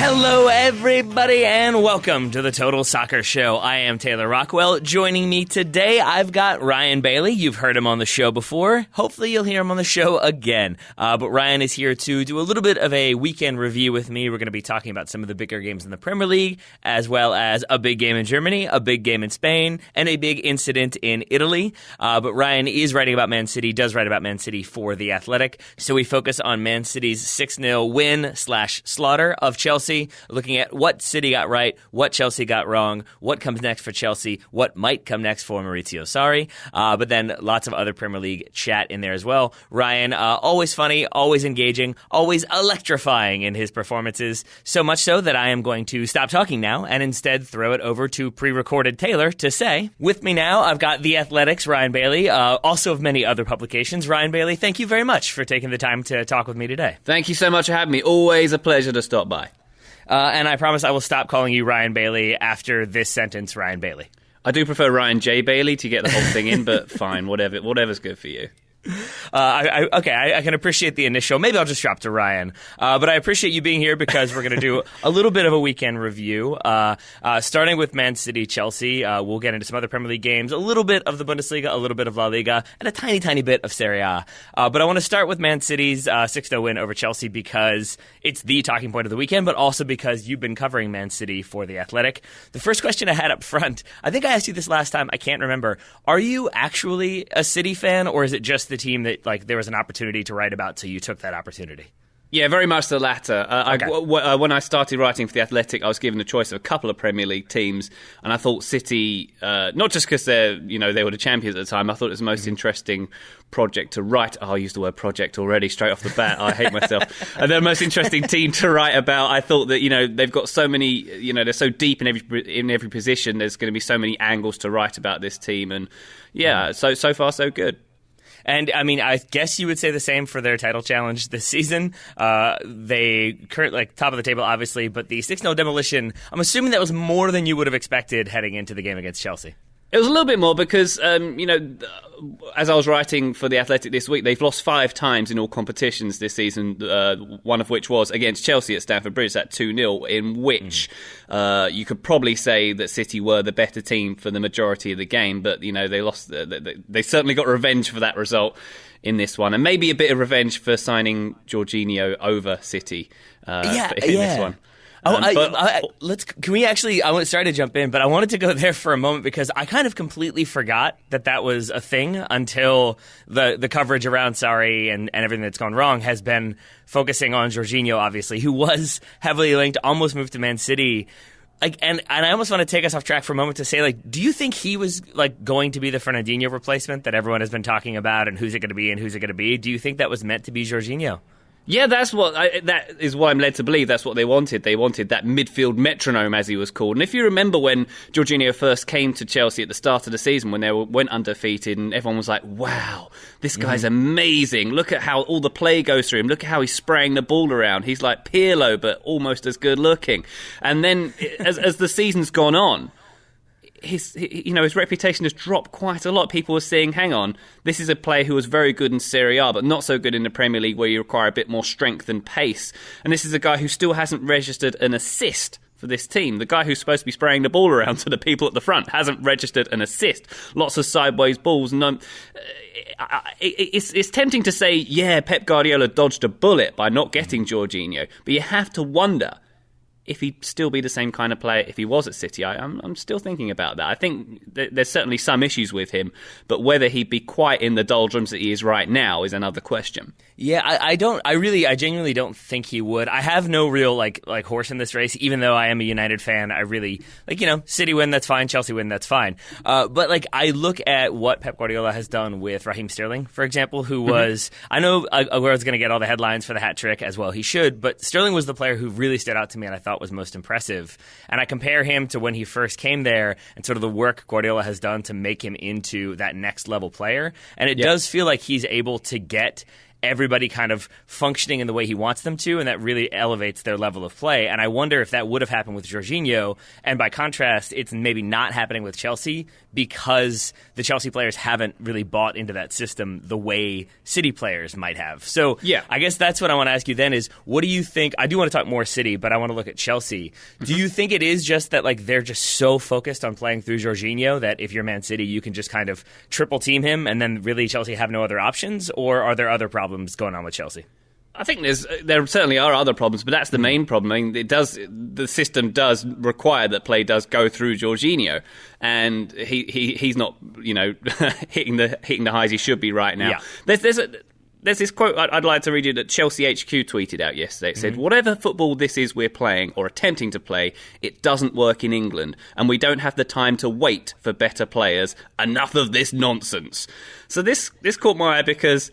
Hello, everybody, and welcome to the Total Soccer Show. I am Taylor Rockwell. Joining me today, I've got Ryan Bailey. You've heard him on the show before. Hopefully, you'll hear him on the show again. But Ryan is here to do a little bit of a weekend review with me. We're going to be talking about some of the bigger games in the Premier League, as well as a big game in Germany, a big game in Spain, and a big incident in Italy. But Ryan is writing about Man City, does write about Man City for The Athletic. So we focus on Man City's 6-0 win/slaughter of Chelsea. Looking at what City got right, what Chelsea got wrong, what comes next for Chelsea, what might come next for Maurizio Sarri, but then lots of other Premier League chat in there as well. Ryan, always funny, always engaging, always electrifying in his performances, so much so that I am going to stop talking now and instead throw it over to pre-recorded Taylor to say, with me now, I've got The Athletic's Ryan Bailey, also of many other publications. Ryan Bailey, thank you very much for taking the time to talk with me today. Thank you so much for having me. Always a pleasure to stop by. And I promise I will stop calling you Ryan Bailey after this sentence, Ryan Bailey. I do prefer Ryan J. Bailey to get the whole thing in, but fine, whatever's good for you. I can appreciate the initial. Maybe I'll just drop to Ryan. But I appreciate you being here because we're going to do a little bit of a weekend review. Starting with Man City, Chelsea. We'll get into some other Premier League games, a little bit of the Bundesliga, a little bit of La Liga, and a tiny, tiny bit of Serie A. But I want to start with Man City's 6-0 win over Chelsea because it's the talking point of the weekend, but also because you've been covering Man City for The Athletic. The first question I had up front, I think I asked you this last time, I can't remember. Are you actually a City fan, or is it just the team that there was an opportunity to write about, so you took that opportunity? Yeah, very much the latter. Okay. When I started writing for The Athletic, I was given the choice of a couple of Premier League teams, and I thought City, not just because they were the champions at the time, I thought it was the most interesting project to write. Oh, I used the word project already straight off the bat. I hate myself. And they're the most interesting team to write about. I thought that, they've got so many, they're so deep in every position. There's going to be so many angles to write about this team, and so far so good. And, I mean, I guess you would say the same for their title challenge this season. They currently, top of the table, obviously, but the 6-0 demolition, I'm assuming that was more than you would have expected heading into the game against Chelsea. It was a little bit more because, as I was writing for The Athletic this week, they've lost 5 times in all competitions this season, one of which was against Chelsea at Stamford Bridge, that 2-0, in which you could probably say that City were the better team for the majority of the game, but, they lost. They certainly got revenge for that result in this one, and maybe a bit of revenge for signing Jorginho over City this one. Can we actually, sorry to jump in, but I wanted to go there for a moment because I kind of completely forgot that was a thing until the coverage around Sarri and everything that's gone wrong has been focusing on Jorginho, obviously, who was heavily linked, almost moved to Man City. And I almost want to take us off track for a moment to say, do you think he was going to be the Fernandinho replacement that everyone has been talking about, and who's it going to be and who's it going to be? Do you think that was meant to be Jorginho? Yeah, that is what I'm led to believe. That's what they wanted. They wanted that midfield metronome, as he was called. And if you remember when Jorginho first came to Chelsea at the start of the season, when they went undefeated, and everyone was like, wow, this guy's amazing. Look at how all the play goes through him. Look at how he's spraying the ball around. He's like Pirlo, but almost as good looking. And then as the season's gone on, his reputation has dropped quite a lot. People are saying, hang on, this is a player who was very good in Serie A, but not so good in the Premier League where you require a bit more strength and pace. And this is a guy who still hasn't registered an assist for this team. The guy who's supposed to be spraying the ball around to the people at the front hasn't registered an assist. Lots of sideways balls. It's tempting to say, yeah, Pep Guardiola dodged a bullet by not getting Jorginho, but you have to wonder if he'd still be the same kind of player if he was at City. I'm still thinking about that. I think there's certainly some issues with him, but whether he'd be quite in the doldrums that he is right now is another question. Yeah, I genuinely don't think he would. I have no real horse in this race, even though I am a United fan. I really City win, that's fine. Chelsea win, that's fine. But I look at what Pep Guardiola has done with Raheem Sterling, for example, who was I know Aguero's going to get all the headlines for the hat trick, as well he should, but Sterling was the player who really stood out to me and I thought was most impressive. And I compare him to when he first came there and sort of the work Guardiola has done to make him into that next level player. And it does feel like he's able to get everybody kind of functioning in the way he wants them to, and that really elevates their level of play. And I wonder if that would have happened with Jorginho, and by contrast, it's maybe not happening with Chelsea because the Chelsea players haven't really bought into that system the way City players might have. So I guess that's what I want to ask you then is, what do you think? I do want to talk more City, but I want to look at Chelsea. Do you think it is just that like they're just so focused on playing through Jorginho that if you're Man City, you can just kind of triple team him and then really Chelsea have no other options? Or are there other problems going on with Chelsea? I think there certainly are other problems, but that's the main problem. I mean, the system does require that play does go through Jorginho, and he's not hitting the highs he should be right now. Yeah. There's this quote I'd like to read you that Chelsea HQ tweeted out yesterday. It said, "Whatever football this is we're playing or attempting to play, it doesn't work in England, and we don't have the time to wait for better players. Enough of this nonsense." So this caught my eye because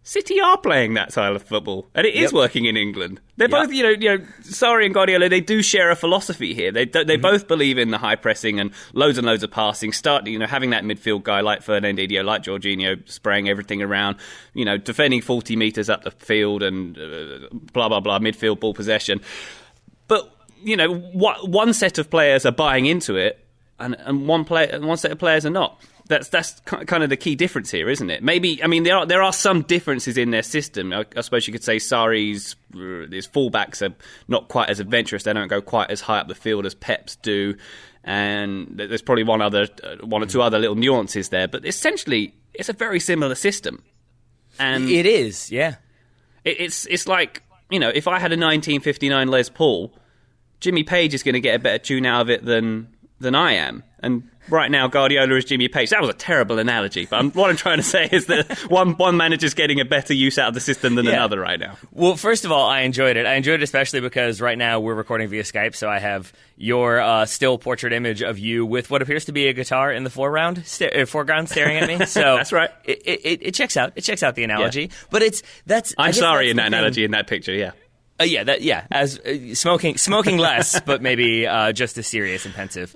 City are playing that style of football, and it is working in England. They're both, Sarri and Guardiola, they do share a philosophy here. They both believe in the high pressing and loads of passing, having that midfield guy like Fernandinho, like Jorginho, spraying everything around, defending 40 metres up the field and blah, blah, blah, midfield ball possession. But, one set of players are buying into it, and one set of players are not. That's kind of the key difference here, isn't it? Maybe, I mean, there are some differences in their system. I suppose you could say Sarri's his fullbacks are not quite as adventurous. They don't go quite as high up the field as Pep's do, and there's probably one or two other little nuances there. But essentially, it's a very similar system. And it is, yeah. It's like, if I had a 1959 Les Paul, Jimmy Page is going to get a better tune out of it than I am. And right now, Guardiola is Jimmy Page. That was a terrible analogy, but what I'm trying to say is that one manager's getting a better use out of the system than another right now. Well, first of all, I enjoyed it. I enjoyed it especially because right now we're recording via Skype, so I have your still portrait image of you with what appears to be a guitar in the foreground staring at me. So that's right. It checks out. It checks out the analogy, but I'm sorry in that analogy in that picture. Yeah. As smoking less, but maybe just as serious and pensive.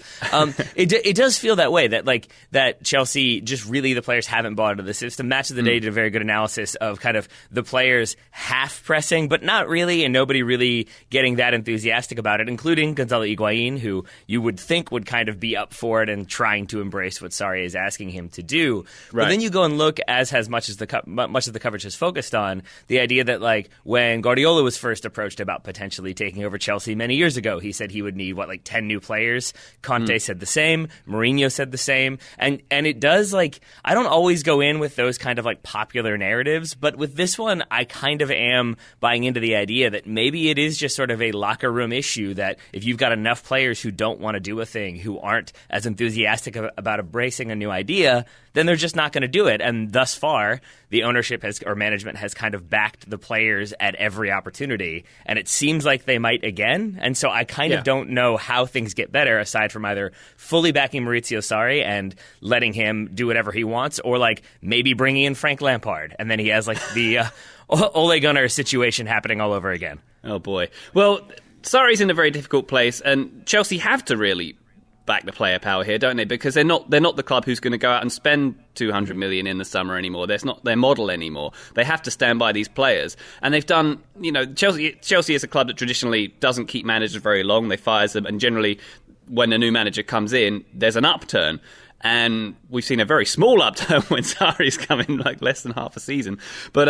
It does feel that way, that Chelsea, just really the players haven't bought into the system. Match of the Day did a very good analysis of kind of the players half pressing, but not really, and nobody really getting that enthusiastic about it, including Gonzalo Higuain, who you would think would kind of be up for it and trying to embrace what Sarri is asking him to do. Right. But then you go and look, as much of the coverage has focused on, the idea that when Guardiola was first approached about potentially taking over Chelsea many years ago, he said he would need 10 new players. Conte said the same. Mourinho said the same. And it does I don't always go in with those kind of popular narratives, but with this one I kind of am buying into the idea that maybe it is just sort of a locker room issue, that if you've got enough players who don't want to do a thing, who aren't as enthusiastic about embracing a new idea, then they're just not going to do it. And thus far, the ownership or management has kind of backed the players at every opportunity, and it seems like they might again. And so I kind of don't know how things get better, aside from either fully backing Maurizio Sarri and letting him do whatever he wants, or maybe bringing in Frank Lampard, and then he has the Ole Gunnar situation happening all over again. Oh boy. Well, Sarri's in a very difficult place, and Chelsea have to really back the player power here, don't they? Because they're not the club who's going to go out and spend 200 million in the summer anymore. That's not their model anymore. They have to stand by these players, and they've done. Chelsea is a club that traditionally doesn't keep managers very long. They fire them, and generally, when a new manager comes in, there's an upturn. And we've seen a very small upturn when Sarri's come in less than half a season. But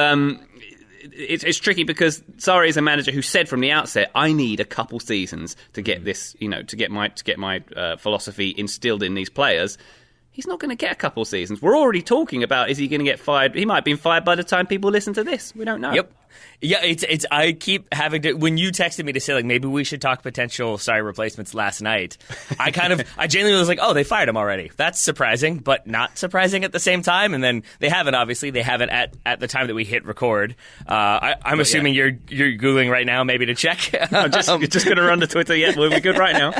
it's tricky because Sarri is a manager who said from the outset, I need a couple seasons to get this, to get my philosophy instilled in these players. He's not going to get a couple seasons. We're already talking about, is he going to get fired? He might have been fired by the time people listen to this. We don't know. Yep. Yeah, it's. I keep having to. When you texted me to say maybe we should talk potential Sarri replacements last night, I genuinely was oh, they fired him already. That's surprising, but not surprising at the same time. And then they haven't. Obviously, they haven't at the time that we hit record. I'm assuming you're googling right now, maybe to check. I'm just going to run to Twitter. Yeah, we'll be good right now.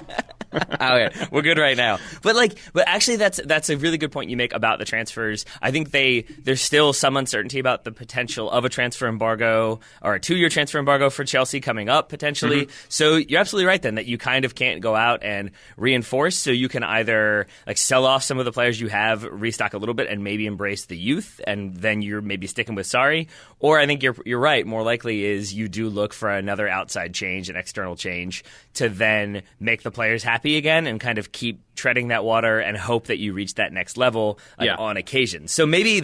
Okay, we're good right now. But actually, that's a really good point you make about the transfers. I think there's still some uncertainty about the potential of a transfer embargo or a 2-year transfer embargo for Chelsea coming up potentially. So you're absolutely right then that you kind of can't go out and reinforce. So you can either sell off some of the players you have, restock a little bit, and maybe embrace the youth, and then you're maybe sticking with Sarri. Or I think you're right. More likely is you do look for another outside change, an external change, to then make the players happy again and kind of keep treading that water and hope that you reach that next level on occasion. So maybe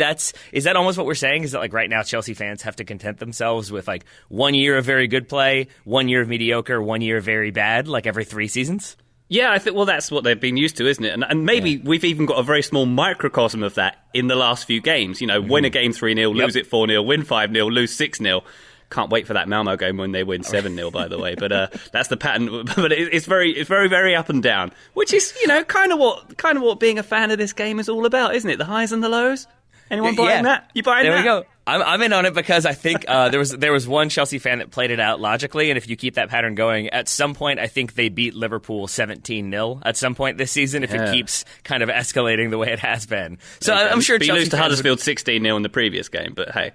is that almost what we're saying? Is that right now Chelsea fans have to content themselves with 1 year of very good play, 1 year of mediocre, 1 year of very bad, every 3 seasons? Yeah, I think, that's what they've been used to, isn't it? And maybe we've even got a very small microcosm of that in the last few games. Win a game 3-0, lose it 4-0, win 5-0, lose 6-0. Can't wait for that Malmo game when they win 7-0, by the way. But that's the pattern. But it's very, very up and down, which is, kind of what being a fan of this game is all about, isn't it? The highs and the lows. Anyone buying that? You buying that? There we go. I'm in on it because I think there was one Chelsea fan that played it out logically, and if you keep that pattern going, at some point I think they beat Liverpool 17-0 at some point this season if it keeps kind of escalating the way it has been. So I'm sure Chelsea lose to Huddersfield 16-0 in the previous game, but hey.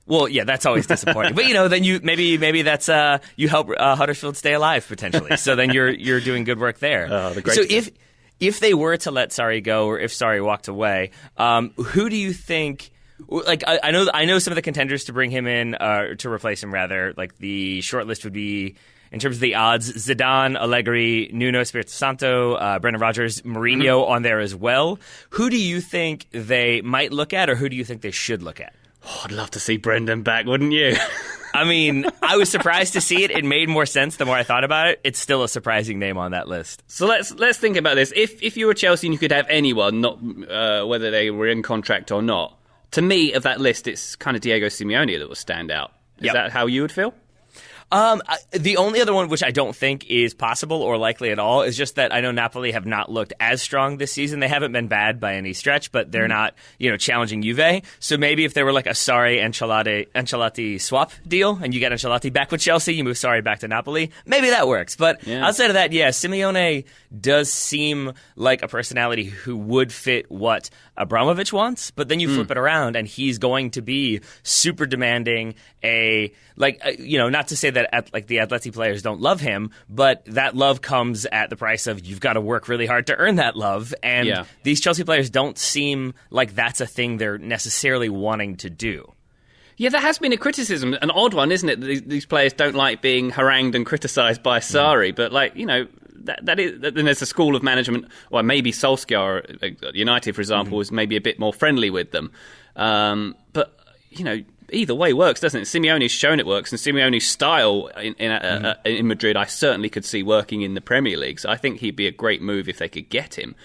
Well, yeah, that's always disappointing. But then you maybe that's you help Huddersfield stay alive potentially. So then you're doing good work there. So if they were to let Sarri go, or if Sarri walked away, who do you think? I know some of the contenders to bring him in to replace him. Rather, the short list would be, in terms of the odds, Zidane, Allegri, Nuno Espirito Santo, Brendan Rodgers, Mourinho on there as well. Who do you think they might look at, or who do you think they should look at? Oh, I'd love to see Brendan back, wouldn't you? I mean, I was surprised to see it. It made more sense the more I thought about it. It's still a surprising name on that list. So let's think about this. If you were Chelsea and you could have anyone, not whether they were in contract or not, to me, of that list, it's kind of Diego Simeone that would stand out. Is that how you would feel? The only other one which I don't think is possible or likely at all is just that I know Napoli have not looked as strong this season. They haven't been bad by any stretch, but they're not, challenging Juve. So maybe if there were a Sarri Ancelotti swap deal and you get Ancelotti back with Chelsea, you move Sarri back to Napoli, maybe that works. But outside of that, Simeone does seem like a personality who would fit what Abramovich wants, but then you flip it around and he's going to be super demanding, not to say that the Atleti players don't love him, but that love comes at the price of you've got to work really hard to earn that love. And these Chelsea players don't seem like that's a thing they're necessarily wanting to do. Yeah, that has been a criticism, an odd one, isn't it? These players don't like being harangued and criticised by Sarri, but that is. Then there's a school of management, or maybe Solskjaer at United, for example, was maybe a bit more friendly with them. But either way works, doesn't it? Simeone's shown it works, and Simeone's style in Madrid, I certainly could see working in the Premier League. So I think he'd be a great move if they could get him.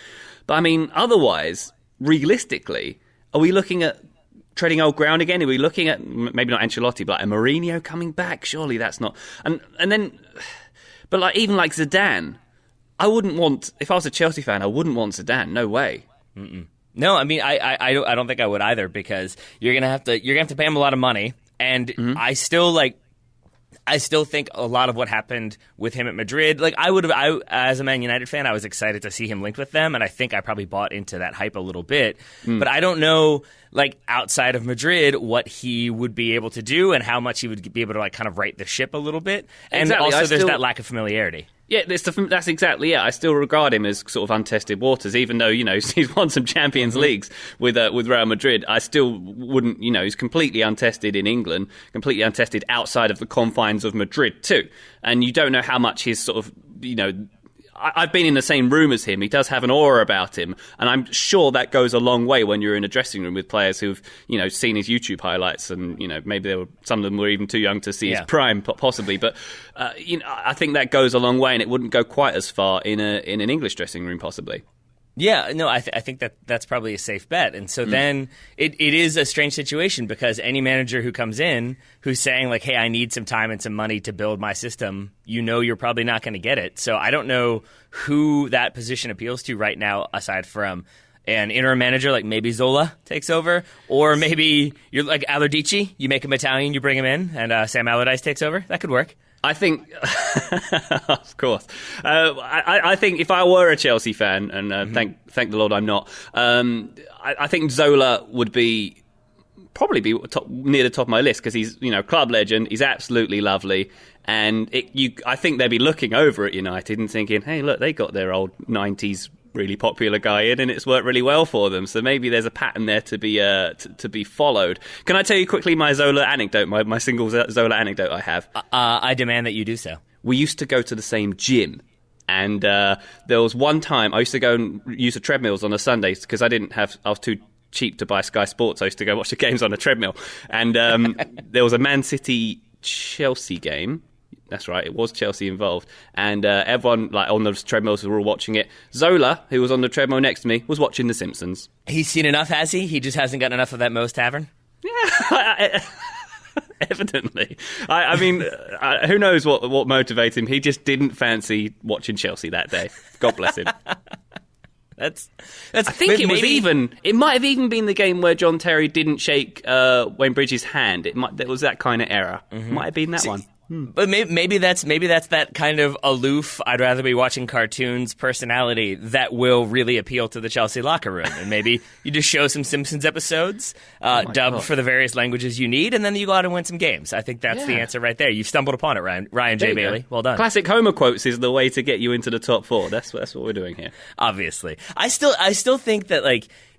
But I mean, otherwise, realistically, are we looking at treading old ground again? Are we looking at maybe not Ancelotti, but a Mourinho coming back? Surely that's not. And then, but even Zidane, I wouldn't want. If I was a Chelsea fan, I wouldn't want Zidane. No way. Mm-mm. No, I mean, I don't think I would either, because you're gonna have to pay him a lot of money, and I still think a lot of what happened with him at Madrid, I as a Man United fan, I was excited to see him linked with them, and I think I probably bought into that hype a little bit. But I don't know, outside of Madrid, what he would be able to do and how much he would be able to kind of right the ship a little bit. And exactly. Also, there's that lack of familiarity. Yeah, that's exactly it. I still regard him as sort of untested waters, even though he's won some Champions Leagues with Real Madrid. I still wouldn't, he's completely untested in England, completely untested outside of the confines of Madrid too. And you don't know how much his sort of I've been in the same room as him. He does have an aura about him, and I'm sure that goes a long way when you're in a dressing room with players who've seen his YouTube highlights, and maybe some of them were even too young to see his prime, possibly. But I think that goes a long way, and it wouldn't go quite as far in an English dressing room, possibly. Yeah, no, I think that's probably a safe bet. And so then it is a strange situation, because any manager who comes in who's saying hey, I need some time and some money to build my system, you're probably not going to get it. So I don't know who that position appeals to right now, aside from an interim manager, maybe Zola takes over, or maybe you're like Allardyce, you make him Italian, you bring him in, and Sam Allardyce takes over. That could work. I think, of course. I think if I were a Chelsea fan, and thank the Lord I'm not, I think Zola would probably be near the top of my list because he's, club legend. He's absolutely lovely, and I think they'd be looking over at United and thinking, hey, look, they got their old 90s really popular guy in, and it's worked really well for them. So maybe there's a pattern there to be followed. Can I tell you quickly my Zola anecdote, my single Zola anecdote I have? I demand that you do so. We used to go to the same gym, and there was one time I used to go and use the treadmills on a Sunday because I was too cheap to buy Sky Sports. I used to go watch the games on a treadmill, and there was a Man City Chelsea game. That's right, it was Chelsea involved. And everyone on the treadmills were all watching it. Zola, who was on the treadmill next to me, was watching The Simpsons. He's seen enough, has he? He just hasn't gotten enough of that Moe's Tavern? Yeah, evidently. I mean, who knows what motivates him. He just didn't fancy watching Chelsea that day. God bless him. That's. I think it might have even been the game where John Terry didn't shake Wayne Bridges' hand. There was that kind of error. Might have been that one. But maybe that's that kind of aloof, I'd rather be watching cartoons personality that will really appeal to the Chelsea locker room. And maybe you just show some Simpsons episodes, dubbed for the various languages you need, and then you go out and win some games. I think that's the answer right there. You've stumbled upon it, Ryan J. Bailey. Well done. Classic Homer quotes is the way to get you into the top four. That's what we're doing here. Obviously. I still think that,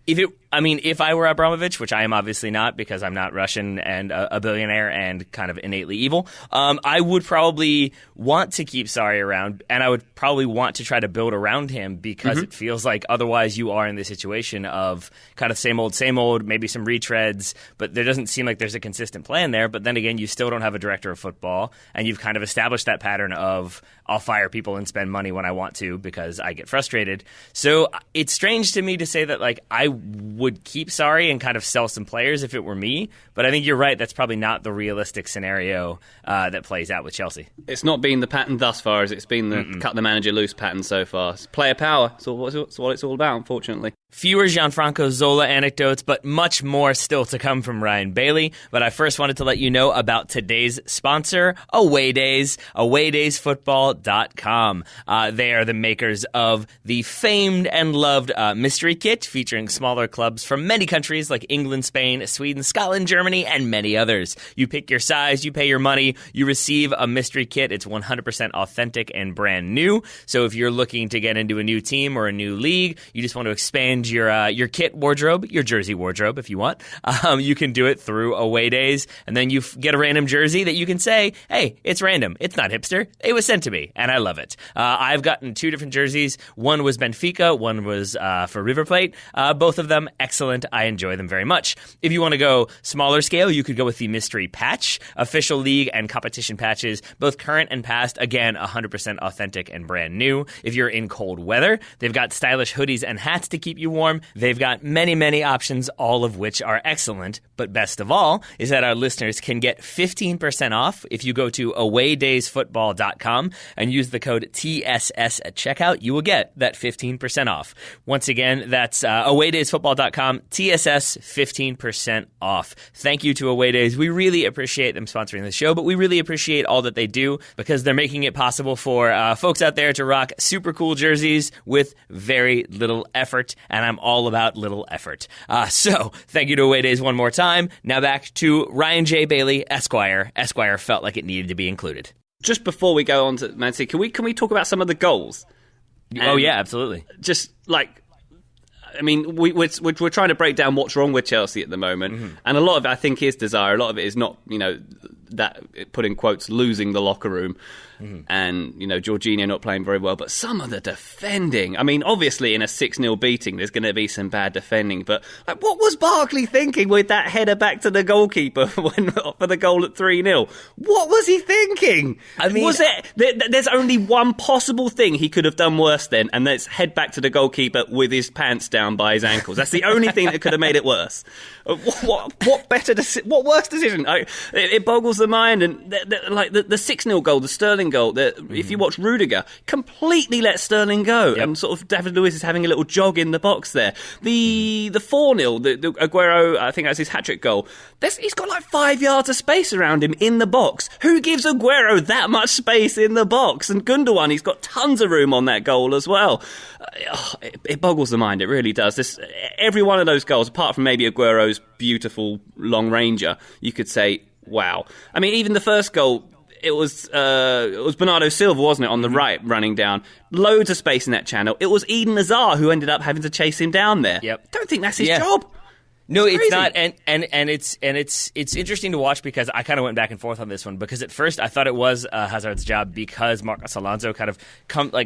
if I were Abramovich, which I am obviously not because I'm not Russian and a billionaire and kind of innately evil, I would probably want to keep Sarri around, and I would probably want to try to build around him because it feels like otherwise you are in the situation of kind of same old, maybe some retreads, but there doesn't seem like there's a consistent plan there. But then again, you still don't have a director of football, and you've kind of established that pattern of I'll fire people and spend money when I want to because I get frustrated. So it's strange to me to say that I would keep Sarri and kind of sell some players if it were me, but I think you're right. That's probably not the realistic scenario that plays out with Chelsea. It's not been the pattern thus far as it's been the cut the manager loose pattern so far. It's player power. It's what it's all about, unfortunately. Fewer Gianfranco Zola anecdotes, but much more still to come from Ryan Bailey. But I first wanted to let you know about today's sponsor, Away Days, awaydaysfootball.com. They are the makers of the famed and loved mystery kit featuring smaller clubs from many countries like England, Spain, Sweden, Scotland, Germany, and many others. You pick your size, you pay your money, you receive a mystery kit. It's 100% authentic and brand new. So if you're looking to get into a new team or a new league, you just want to expand your kit wardrobe, your jersey wardrobe if you want, you can do it through Away Days, and then you get a random jersey that you can say, hey, it's random, it's not hipster, it was sent to me, and I love it. I've gotten 2 different jerseys. One was Benfica, one was for River Plate. Both of them excellent. I enjoy them very much. If you want to go smaller scale, you could go with the mystery patch, official league and competition patches, both current and past, again 100% authentic and brand new. If you're in cold weather, they've got stylish hoodies and hats to keep you warm. They've got many options, all of which are excellent. But best of all is that our listeners can get 15% off if you go to awaydaysfootball.com and use the code TSS at checkout. You will get that 15% off. Once again, that's awaydaysfootball.com, TSS 15% off. Thank you to Away Days. We really appreciate them sponsoring the show, but we really appreciate all that they do because they're making it possible for folks out there to rock super cool jerseys with very little effort. And I'm all about little effort. So thank you to Away Days one more time. Now back to Ryan J. Bailey, Esquire. Esquire felt like it needed to be included. Just before we go on to Man City, can we talk about some of the goals? Oh, yeah, absolutely. Just we're trying to break down what's wrong with Chelsea at the moment. And a lot of it, I think, is desire. A lot of it is not, that, put in quotes, losing the locker room. And, Jorginho not playing very well. But some of the defending, obviously in a 6-0 beating, there's going to be some bad defending. But what was Barkley thinking with that header back to the goalkeeper for the goal at 3-0? What was he thinking? There's only one possible thing he could have done worse then, and that's head back to the goalkeeper with his pants down by his ankles. That's the only thing that could have made it worse. What worse decision? It boggles the mind. And the 6-0 goal, the Sterling goal, if you watch Rudiger, completely let Sterling go, and sort of David Luiz is having a little jog in the box there. The 4-0, the Aguero, I think that's his hat-trick goal, he's got like 5 yards of space around him in the box. Who gives Aguero that much space in the box? And Gundogan, he's got tons of room on that goal as well. It boggles the mind, it really does. Every one of those goals, apart from maybe Aguero's beautiful long ranger, you could say, wow. I mean, even the first goal, it was Bernardo Silva, wasn't it, on the right, running down. Loads of space in that channel. It was Eden Hazard who ended up having to chase him down there. Don't think that's his job. No, it's not, and it's interesting to watch because I kind of went back and forth on this one because at first I thought it was Hazard's job because Marcos Alonso kind of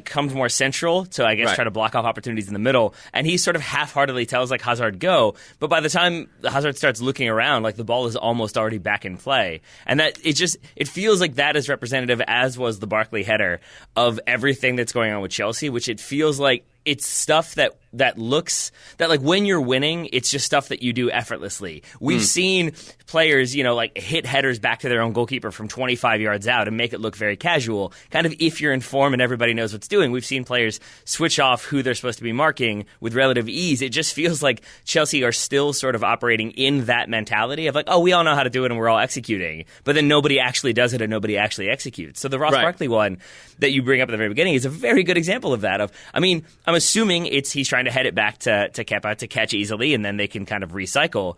comes more central to try to block off opportunities in the middle, and he sort of half-heartedly tells Hazard go, but by the time Hazard starts looking around, the ball is almost already back in play, and that it feels like that is representative, as was the Barkley header, of everything that's going on with Chelsea, which it feels like it's stuff that looks that when you're winning, it's just stuff that you do effortlessly. We've seen players, hit headers back to their own goalkeeper from 25 yards out and make it look very casual. Kind of if you're in form and everybody knows what's doing. We've seen players switch off who they're supposed to be marking with relative ease. It just feels like Chelsea are still sort of operating in that mentality of we all know how to do it and we're all executing. But then nobody actually does it and nobody actually executes. So the Ross Barkley one that you bring up at the very beginning is a very good example of that. I'm assuming he's trying to head it back to Kepa to catch easily, and then they can kind of recycle.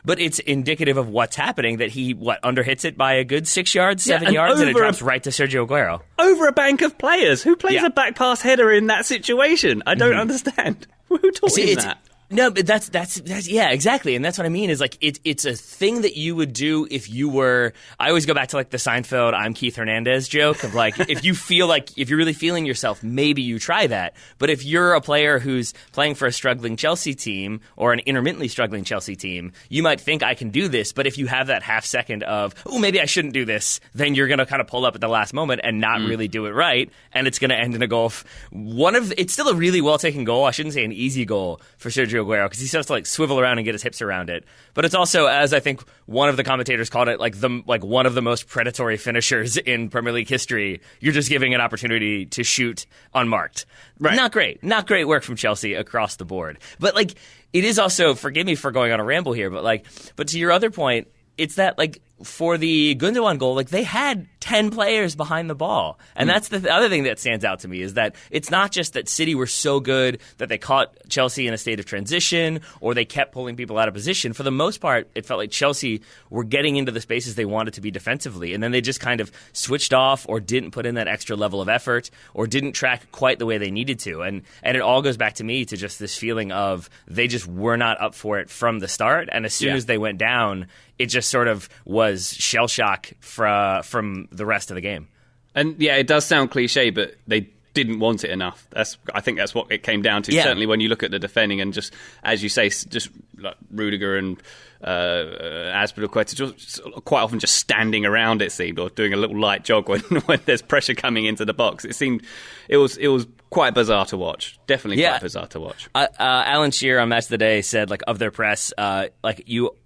But it's indicative of what's happening, that he, underhits it by a good 6 yards, 7 yards, and it drops right to Sergio Aguero. Over a bank of players. Who plays a back pass header in that situation? I don't understand. Who taught him that? No, but that's yeah, exactly, and that's what I mean is it's a thing that you would do if you were. I always go back to the Seinfeld "I'm Keith Hernandez" joke of if you feel if you're really feeling yourself, maybe you try that. But if you're a player who's playing for a struggling Chelsea team or an intermittently struggling Chelsea team, you might think I can do this. But if you have that half second of maybe I shouldn't do this, then you're going to kind of pull up at the last moment and not really do it right, and it's going to end in a goal. It's still a really well taken goal. I shouldn't say an easy goal for Sergio Aguero because he still has to swivel around and get his hips around it. But it's also, as I think one of the commentators called it, one of the most predatory finishers in Premier League history. You're just giving an opportunity to shoot unmarked. Right. Not great work from Chelsea across the board. But it is also, forgive me for going on a ramble here, but to your other point, it's that for the Gundogan goal, they had 10 players behind the ball. And that's the other thing that stands out to me is that it's not just that City were so good that they caught Chelsea in a state of transition or they kept pulling people out of position. For the most part, it felt like Chelsea were getting into the spaces they wanted to be defensively. And then they just kind of switched off or didn't put in that extra level of effort or didn't track quite the way they needed to. And it all goes back to me to just this feeling of they just were not up for it from the start. And as soon as they went down, it just sort of was shell shock from the rest of the game. And it does sound cliche, but they didn't want it enough. I think that's what it came down to. Certainly when you look at the defending and just, as you say, just Rudiger and Azpilicueta just quite often just standing around, it seemed, or doing a little light jog when there's pressure coming into the box. It was quite bizarre to watch. Definitely quite bizarre to watch. Alan Shearer on Match of the Day said, of their press,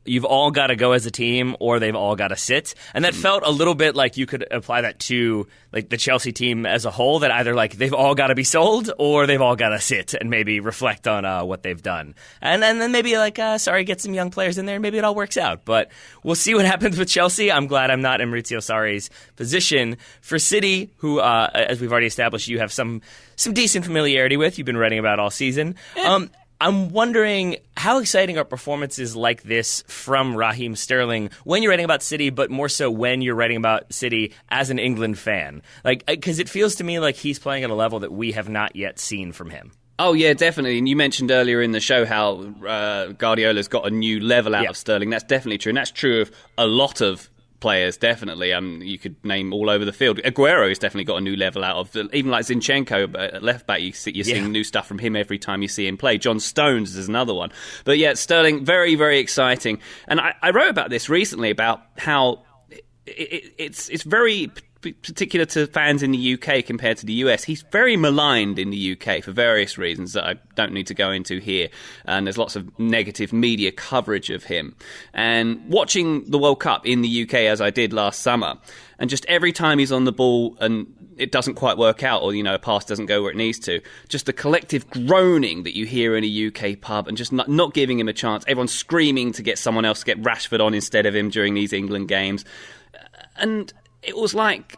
you've all got to go as a team or they've all got to sit. And that felt a little bit like you could apply that to the Chelsea team as a whole, that either they've all got to be sold or they've all got to sit and maybe reflect on what they've done. And then maybe Sarri gets some young players in there and maybe it all works out. But we'll see what happens with Chelsea. I'm glad I'm not in Maurizio Sarri's position. For City, who, as we've already established, you have some decent familiarity with, you've been writing about all season. I'm wondering how exciting are performances like this from Raheem Sterling when you're writing about City, but more so when you're writing about City as an England fan? Because it feels to me like he's playing at a level that we have not yet seen from him. Oh, yeah, definitely. And you mentioned earlier in the show how Guardiola's got a new level out of Sterling. That's definitely true. And that's true of a lot of players, definitely. You could name all over the field. Aguero has definitely got a new level out of, even like Zinchenko at left back, you're seeing new stuff from him every time you see him play. John Stones is another one. But yeah, Sterling, very, very exciting. And I wrote about this recently, about how it's very particular to fans in the UK compared to the US, he's very maligned in the UK for various reasons that I don't need to go into here. And there's lots of negative media coverage of him. And watching the World Cup in the UK, as I did last summer, and just every time he's on the ball and it doesn't quite work out, or, a pass doesn't go where it needs to, just the collective groaning that you hear in a UK pub and just not giving him a chance. Everyone's screaming to get someone else to get Rashford on instead of him during these England games. And it was like,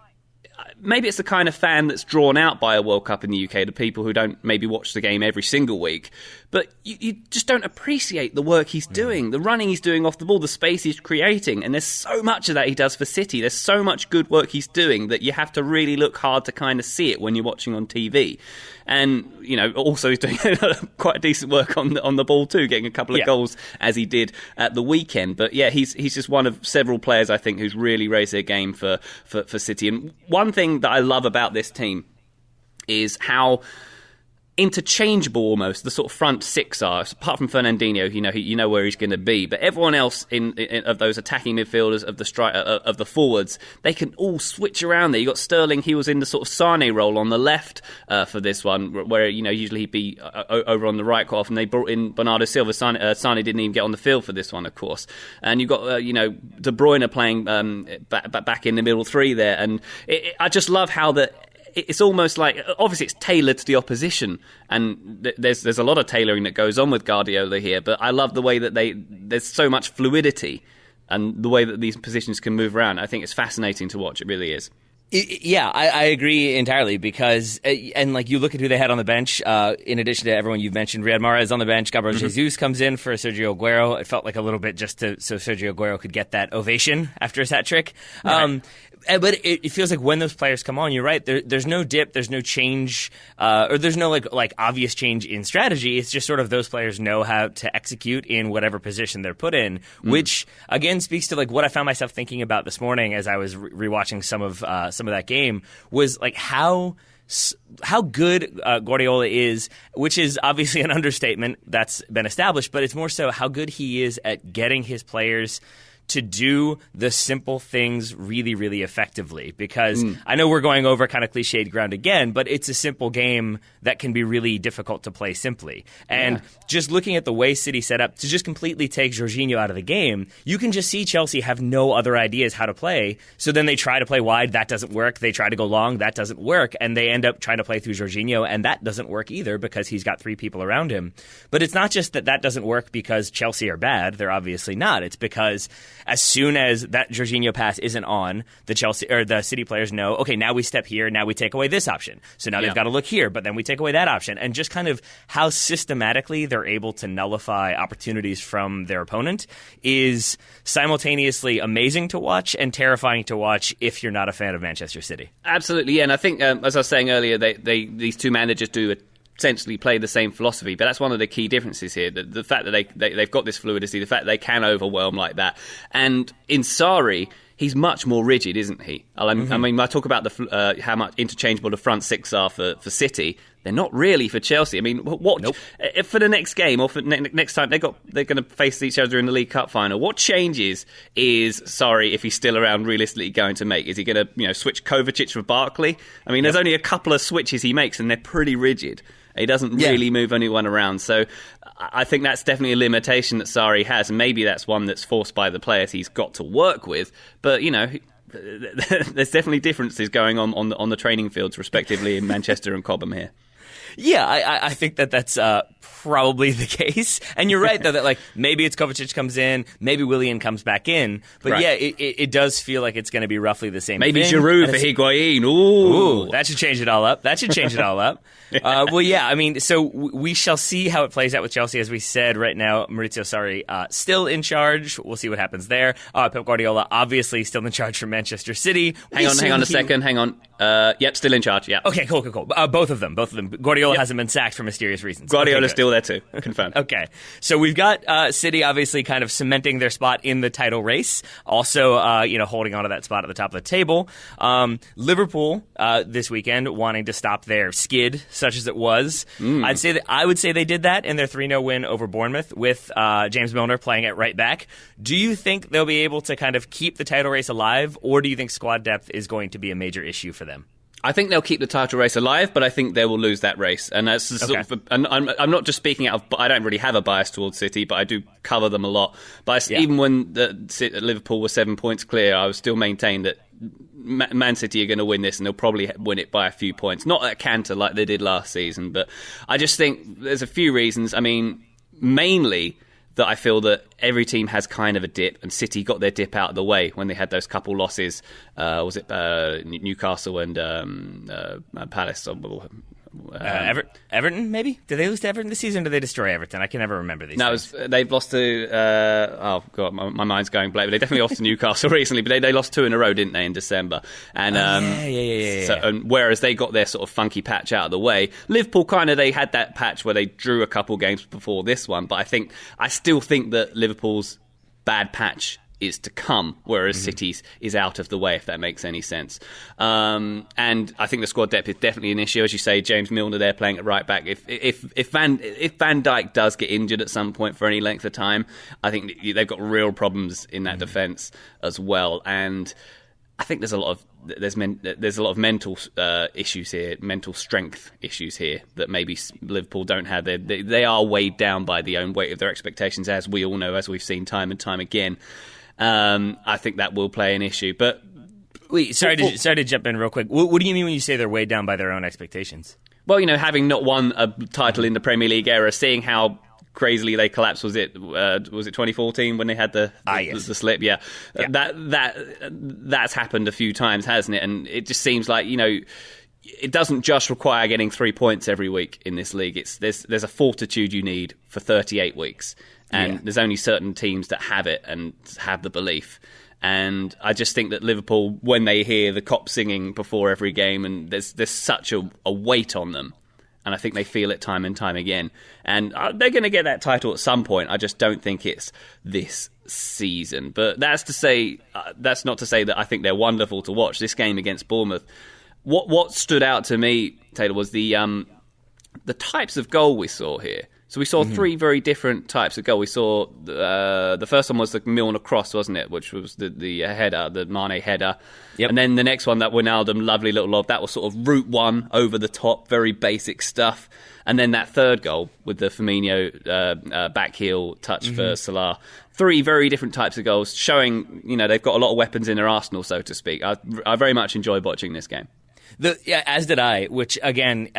maybe it's the kind of fan that's drawn out by a World Cup in the UK, the people who don't maybe watch the game every single week. But you just don't appreciate the work he's doing, the running he's doing off the ball, the space he's creating. And there's so much of that he does for City. There's so much good work he's doing that you have to really look hard to kind of see it when you're watching on TV. And, also he's doing quite decent work on the ball too, getting a couple of goals as he did at the weekend. But yeah, he's just one of several players, I think, who's really raised their game for City. And one thing that I love about this team is how interchangeable almost the sort of front six are. Apart from Fernandinho, you know where he's going to be, but everyone else in of those attacking midfielders, of the of the forwards, they can all switch around there. You got Sterling; he was in the sort of Sane role on the left for this one, where usually he'd be over on the right quite often. They brought in Bernardo Silva. Sane didn't even get on the field for this one, of course. And you got De Bruyne playing back in the middle three there, and I just love how it's almost like, obviously it's tailored to the opposition, and there's a lot of tailoring that goes on with Guardiola here, but I love the way that there's so much fluidity and the way that these positions can move around. I think it's fascinating to watch. It really is. Yeah, I agree entirely because, and like you look at who they had on the bench, in addition to everyone you've mentioned, Riyad Mahrez on the bench, Gabriel Jesus comes in for Sergio Aguero. It felt like a little bit just so Sergio Aguero could get that ovation after his hat trick. Right. But it feels like when those players come on, you're right. There's no dip, there's no change, or there's no like obvious change in strategy. It's just sort of those players know how to execute in whatever position they're put in, which again speaks to like what I found myself thinking about this morning as I was rewatching some of that game, was like how good Guardiola is, which is obviously an understatement that's been established, but it's more so how good he is at getting his players to do the simple things really, really effectively. Because I know we're going over kind of cliched ground again, but it's a simple game that can be really difficult to play simply. And just looking at the way City set up to just completely take Jorginho out of the game, you can just see Chelsea have no other ideas how to play. So then they try to play wide, that doesn't work. They try to go long, that doesn't work. And they end up trying to play through Jorginho, and that doesn't work either because he's got three people around him. But it's not just that doesn't work because Chelsea are bad. They're obviously not. It's because as soon as that Jorginho pass isn't on, the Chelsea or the City players know, okay, now we step here, now we take away this option. So now they've got to look here, but then we take away that option. And just kind of how systematically they're able to nullify opportunities from their opponent is simultaneously amazing to watch and terrifying to watch if you're not a fan of Manchester City. Absolutely, yeah. And I think, as I was saying earlier, these two managers do essentially play the same philosophy, but that's one of the key differences here, the fact that they've got this fluidity, the fact that they can overwhelm like that. And in Sarri, he's much more rigid, isn't he? I mean, I talk about how much interchangeable the front six are for City. They're not really for Chelsea. I mean, if for the next game or for next time they're going to face each other in the League Cup final, what changes is Sarri, if he's still around, realistically going to make? Is he going to switch Kovacic for Barkley? I mean, there's only a couple of switches he makes, and they're pretty rigid. He doesn't really move anyone around. So I think that's definitely a limitation that Sarri has, and maybe that's one that's forced by the players he's got to work with. But, there's definitely differences going on the training fields, respectively, in Manchester and Cobham here. Yeah, I think that's probably the case. And you're right, though, that like maybe it's Kovacic comes in, maybe Willian comes back in. But yeah, it does feel like it's going to be roughly the same maybe thing. Giroud for Higuain. Ooh, that should change it all up. Well, yeah, I mean, so we shall see how it plays out with Chelsea. As we said, right now, Maurizio Sarri still in charge. We'll see what happens there. Pep Guardiola obviously still in charge for Manchester City. Hang on a second. Yep, still in charge, yeah. Okay, cool. Both of them. Guardiola hasn't been sacked for mysterious reasons. Guardiola's still there too. Confirmed. Okay. So we've got City obviously kind of cementing their spot in the title race. Also, holding on to that spot at the top of the table. Liverpool this weekend wanting to stop their skid, such as it was. I would say they did that in their 3-0 win over Bournemouth with James Milner playing at right back. Do you think they'll be able to kind of keep the title race alive, or do you think squad depth is going to be a major issue for them? I think they'll keep the title race alive, but I think they will lose that race. And that's and I'm not just speaking out of, I don't really have a bias towards City, but I do cover them a lot. But even when Liverpool were 7 points clear, I would still maintain that Man City are going to win this, and they'll probably win it by a few points. Not at canter like they did last season, but I just think there's a few reasons. I mean, mainly that I feel that every team has kind of a dip, and City got their dip out of the way when they had those couple losses. Was it Newcastle and Palace? Everton, maybe? Did they lose to Everton this season, or did they destroy Everton? I can never remember these things. They've lost to... oh, God, my mind's going blank. They definitely lost to Newcastle recently, but they lost 2 in a row, didn't they, in December? And yeah. And whereas they got their sort of funky patch out of the way, Liverpool they had that patch where they drew a couple games before this one, but I still think that Liverpool's bad patch is to come, whereas City's is out of the way, if that makes any sense. And I think the squad depth is definitely an issue. As you say, James Milner there playing at right back. If Van Dijk does get injured at some point for any length of time, I think they've got real problems in that defence as well. And I think there's a lot of mental issues here, mental strength issues here that maybe Liverpool don't have. They are weighed down by the own weight of their expectations, as we all know, as we've seen time and time again. I think that will play an issue. But wait, sorry to jump in real quick. What do you mean when you say they're weighed down by their own expectations? Well, having not won a title in the Premier League era, seeing how crazily they collapsed. Was it 2014 when they had the slip? Yeah. That's happened a few times, hasn't it? And it just seems like it doesn't just require getting 3 points every week in this league. There's a fortitude you need for 38 weeks. And there's only certain teams that have it and have the belief. And I just think that Liverpool, when they hear the cops singing before every game, and there's such a weight on them, and I think they feel it time and time again. And they're going to get that title at some point. I just don't think it's this season. But that's not to say that I think they're wonderful to watch. This game against Bournemouth, what stood out to me, Taylor, was the types of goal we saw here. So we saw 3 very different types of goal. We saw the first one was the Milner cross, wasn't it? Which was the header, the Mane header. Yep. And then the next one, that Wijnaldum lovely little lob, that was sort of route one over the top, very basic stuff. And then that third goal with the Firmino back heel touch for Salah. 3 very different types of goals, showing they've got a lot of weapons in their arsenal, so to speak. I very much enjoyed watching this game. As did I, which again.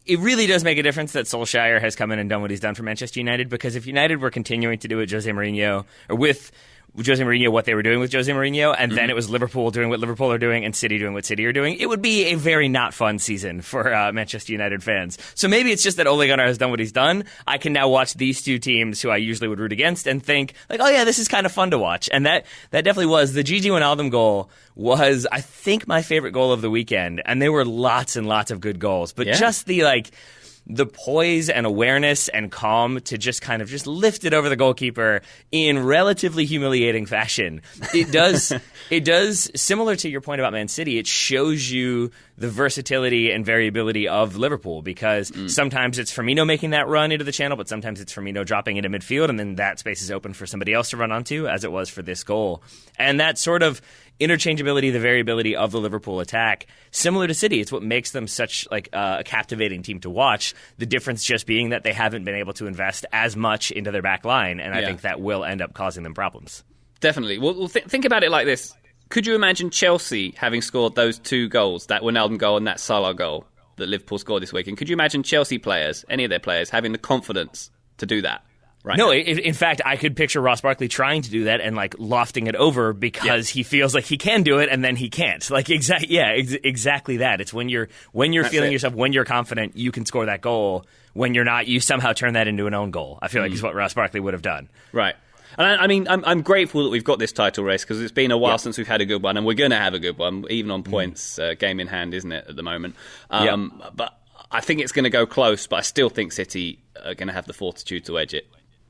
It really does make a difference that Solskjaer has come in and done what he's done for Manchester United, because if United were continuing to do it Jose Mourinho, or with Jose Mourinho what they were doing with Jose Mourinho, and then it was Liverpool doing what Liverpool are doing and City doing what City are doing, it would be a very not fun season for Manchester United fans. So maybe it's just that Ole Gunnar has done what he's done. I can now watch these 2 teams who I usually would root against and think, like, oh yeah, this is kind of fun to watch. And that definitely was. The Gigi Wijnaldum goal was, I think, my favorite goal of the weekend. And there were lots and lots of good goals. But just the poise and awareness and calm to just kind of just lift it over the goalkeeper in relatively humiliating fashion. It does, similar to your point about Man City, it shows you the versatility and variability of Liverpool, because sometimes it's Firmino making that run into the channel, but sometimes it's Firmino dropping into midfield, and then that space is open for somebody else to run onto, as it was for this goal. And that sort of interchangeability, the variability of the Liverpool attack, similar to City, it's what makes them such a captivating team to watch. The difference just being that they haven't been able to invest as much into their back line, and I think that will end up causing them problems. Definitely. Well, think about it like this. Could you imagine Chelsea having scored those 2 goals, that Wijnaldum goal and that Salah goal that Liverpool scored this weekend? Could you imagine Chelsea players, any of their players, having the confidence to do that? Right. No, in fact, I could picture Ross Barkley trying to do that and lofting it over because he feels like he can do it and then he can't. Exactly that. It's when you're feeling yourself, when you're confident, you can score that goal. When you're not, you somehow turn that into an own goal. I feel like is what Ross Barkley would have done. Right. And I mean, I'm grateful that we've got this title race, because it's been a while since we've had a good one, and we're going to have a good one, even on points, game in hand, isn't it, at the moment? But I think it's going to go close, but I still think City are going to have the fortitude to edge it.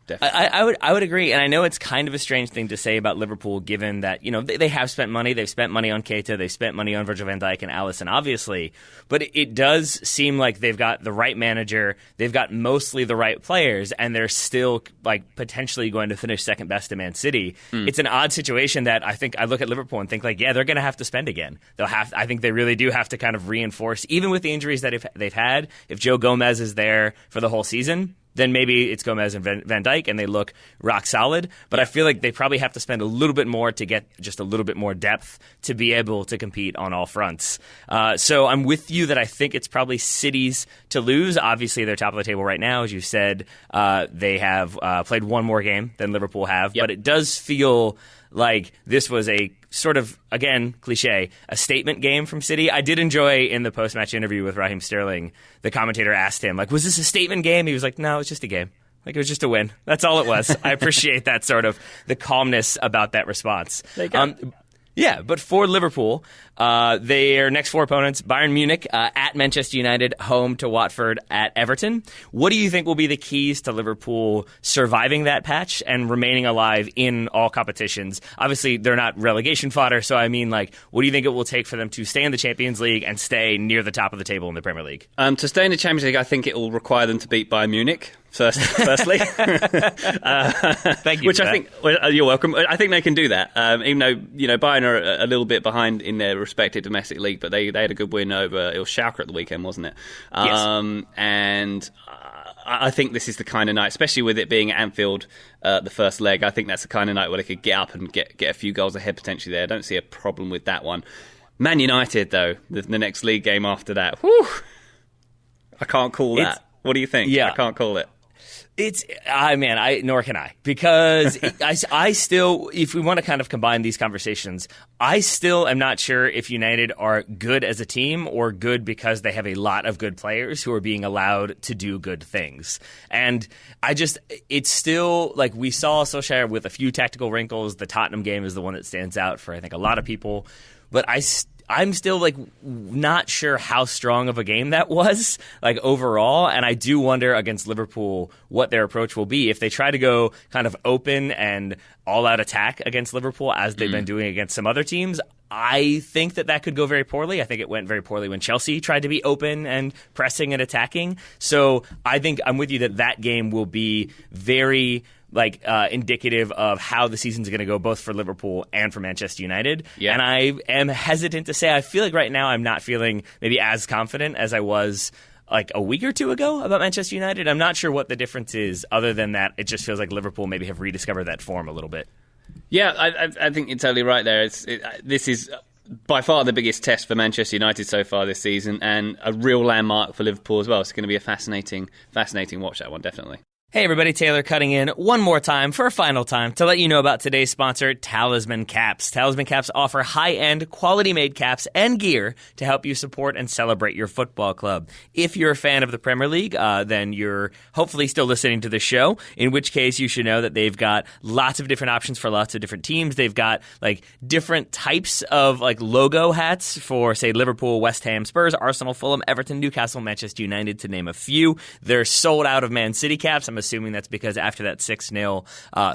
Definitely. I would agree, and I know it's kind of a strange thing to say about Liverpool, given that they have spent money. They've spent money on Keita, they've spent money on Virgil van Dijk and Alisson, obviously. But it does seem like they've got the right manager, they've got mostly the right players, and they're still potentially going to finish second best to Man City. It's an odd situation that I think I look at Liverpool and think they're going to have to spend again. I think they really do have to kind of reinforce, even with the injuries that they've had. If Joe Gomez is there for the whole season, then maybe it's Gomez and Van Dijk and they look rock solid. But I feel like they probably have to spend a little bit more to get just a little bit more depth to be able to compete on all fronts. So I'm with you that I think it's probably City's to lose. Obviously, they're top of the table right now. As you said, they have played one more game than Liverpool have. Yep. But it does feel like this was a sort of, again, cliche, a statement game from City. I did enjoy in the post-match interview with Raheem Sterling, the commentator asked him, was this a statement game? He was like, no, it's just a game. It was just a win. That's all it was. I appreciate that sort of the calmness about that response. Yeah, but for Liverpool, their next four opponents, Bayern Munich, at Manchester United, home to Watford, at Everton. What do you think will be the keys to Liverpool surviving that patch and remaining alive in all competitions? Obviously, they're not relegation fodder, so I mean, what do you think it will take for them to stay in the Champions League and stay near the top of the table in the Premier League? To stay in the Champions League, I think it will require them to beat Bayern Munich. Firstly, thank you. Which I think you're welcome. I think they can do that, even though Bayern are a little bit behind in their respective domestic league, but they had a good win over Schalke at the weekend, wasn't it? Yes. And I think this is the kind of night, especially with it being at Anfield, the first leg. I think that's the kind of night where they could get up and get a few goals ahead potentially. There, I don't see a problem with that one. Man United, though, the next league game after that, whew, I can't call that. What do you think? Yeah. I can't call it. Nor can I, because I still, if we want to kind of combine these conversations, I still am not sure if United are good as a team or good because they have a lot of good players who are being allowed to do good things. And it's still we saw Solskjaer with a few tactical wrinkles. The Tottenham game is the one that stands out for, I think, a lot of people. But I'm still not sure how strong of a game that was overall, and I do wonder against Liverpool what their approach will be if they try to go kind of open and all-out attack against Liverpool as they've been doing against some other teams. I think that could go very poorly. I think it went very poorly when Chelsea tried to be open and pressing and attacking. So I think I'm with you that game will be very indicative of how the season's going to go, both for Liverpool and for Manchester United. Yeah. And I am hesitant to say, I feel like right now I'm not feeling maybe as confident as I was a week or two ago about Manchester United. I'm not sure what the difference is, other than that it just feels like Liverpool maybe have rediscovered that form a little bit. Yeah, I think you're totally right there. This is by far the biggest test for Manchester United so far this season, and a real landmark for Liverpool as well. It's going to be a fascinating watch, that one, definitely. Hey everybody, Taylor cutting in one more time for a final time to let you know about today's sponsor, Talisman Caps. Talisman Caps offer high-end, quality-made caps and gear to help you support and celebrate your football club. If you're a fan of the Premier League, then you're hopefully still listening to the show, in which case you should know that they've got lots of different options for lots of different teams. They've got different types of logo hats for, say, Liverpool, West Ham, Spurs, Arsenal, Fulham, Everton, Newcastle, Manchester United, to name a few. They're sold out of Man City caps. I'm assuming that's because after that 6-0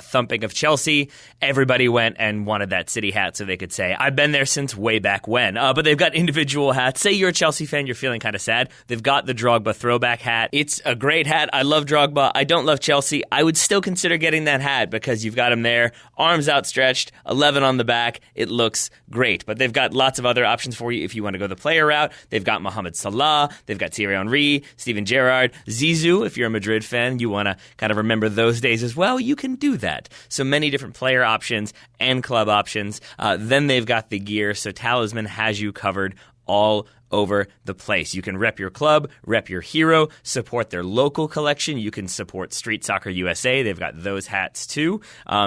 thumping of Chelsea, everybody went and wanted that City hat so they could say, I've been there since way back when. But they've got individual hats. Say you're a Chelsea fan, you're feeling kind of sad. They've got the Drogba throwback hat. It's a great hat. I love Drogba. I don't love Chelsea. I would still consider getting that hat because you've got him there, arms outstretched, 11 on the back. It looks great. But they've got lots of other options for you if you want to go the player route. They've got Mohamed Salah. They've got Thierry Henry, Steven Gerrard, Zizou. If you're a Madrid fan, you want to kind of remember those days as well, you can do that. So many different player options and club options. Then they've got the gear, so Talisman has you covered all over the place. You can rep your club, rep your hero, support their local collection. You can support Street Soccer USA. They've got those hats too.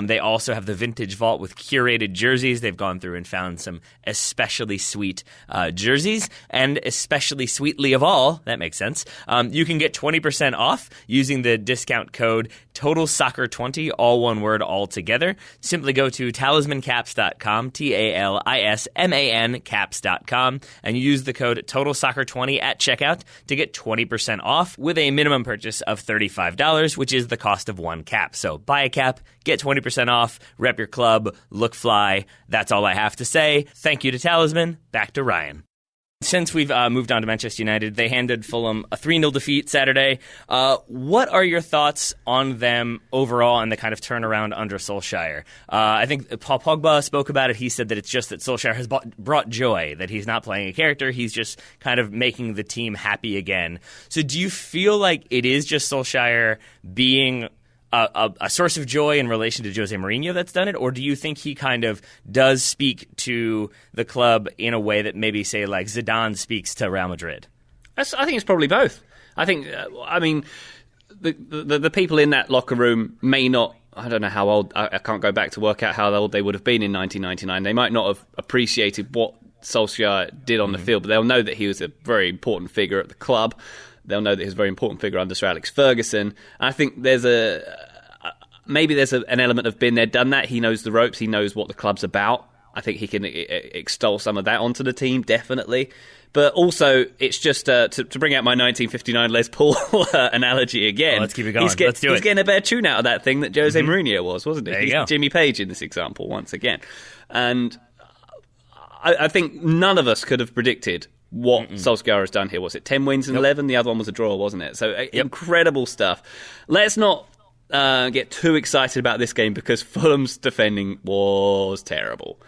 They also have the Vintage Vault with curated jerseys. They've gone through and found some especially sweet jerseys, and especially sweetly of all, that makes sense, you can get 20% off using the discount code TOTALSOCCER20, all one word, all together. Simply go to talismancaps.com, TALISMAN caps.com, and use the code code TOTALSOCCER20 at checkout to get 20% off with a minimum purchase of $35, which is the cost of one cap. So buy a cap, get 20% off, rep your club, look fly. That's all I have to say. Thank you to Talisman. Back to Ryan. Since we've moved on to Manchester United, they handed Fulham a 3-0 defeat Saturday. What are your thoughts on them overall and the kind of turnaround under Solskjaer? I think Paul Pogba spoke about it. He said that it's just that Solskjaer has brought joy, that he's not playing a character. He's just kind of making the team happy again. So do you feel like it is just Solskjaer being a source of joy in relation to Jose Mourinho that's done it, or do you think he kind of does speak to the club in a way that maybe, say, like Zidane speaks to Real Madrid? I think it's probably both. I think, the people in that locker room may not, I don't know how old, I can't go back to work out how old they would have been in 1999. They might not have appreciated what Solskjaer did on the field, but they'll know that he was a very important figure at the club. They'll know that he's a very important figure under Sir Alex Ferguson. I think there's maybe there's an element of been there, done that. He knows the ropes. He knows what the club's about. I think he can extol some of that onto the team, definitely. But also, it's just to bring out my 1959 Les Paul analogy again. Well, let's keep it going. Let's do it. He's getting a better tune out of that thing that Jose Mourinho wasn't he? There you go. Jimmy Page in this example, once again. And I think none of us could have predicted what Solskjaer has done here. Was it 10 wins and 11? The other one was a draw, wasn't it? So incredible stuff. Let's not get too excited about this game because Fulham's defending was terrible.